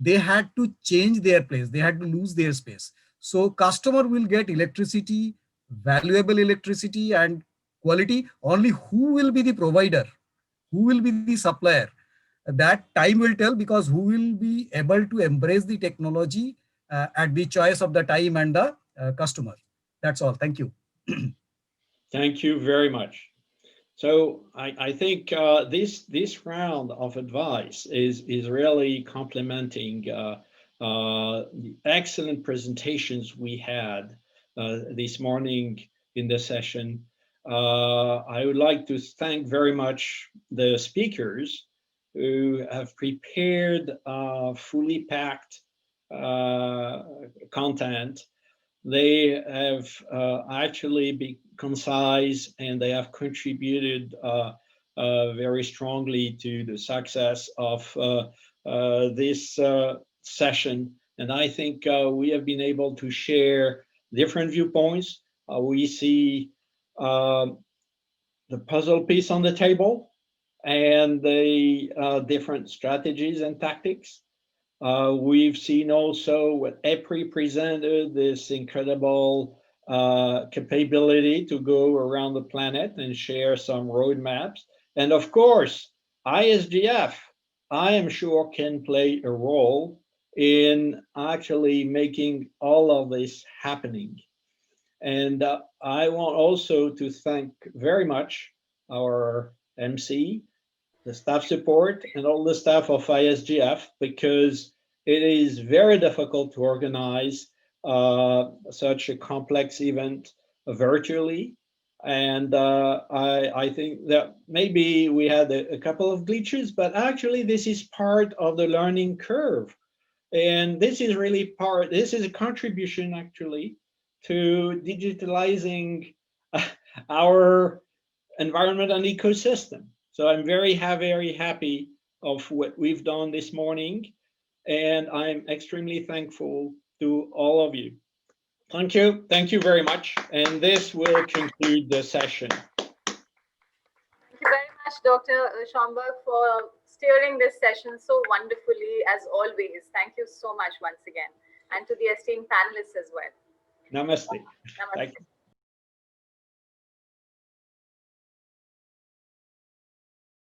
they had to change their place, they had to lose their space. So customer will get electricity, valuable electricity and quality. Only who will be the provider, who will be the supplier, that time will tell, because who will be able to embrace the technology at the choice of the time and the customer. That's all. Thank you. Thank you very much. So I think this round of advice is really complementing the excellent presentations we had this morning in the session. I would like to thank very much the speakers who have prepared fully packed content. They have actually been concise, and they have contributed very strongly to the success of this session. And I think we have been able to share different viewpoints. We see the puzzle piece on the table and the different strategies and tactics. We've seen also what EPRI presented, this incredible capability to go around the planet and share some roadmaps. And of course, ISGF, I am sure, can play a role in actually making all of this happening. And I want also to thank very much our MC, the staff support, and all the staff of ISGF, because it is very difficult to organize such a complex event virtually. And I think that maybe we had a couple of glitches, but actually this is part of the learning curve. And this is really this is a contribution actually to digitalizing our environment and ecosystem. So I'm very happy of what we've done this morning, and I'm extremely thankful to all of you. Thank you very much, and this will conclude the session. Thank you very much, Dr. Schomburg, for steering this session so wonderfully, as always. Thank you so much once again, and to the esteemed panelists as well. Namaste. Namaste. Thank you.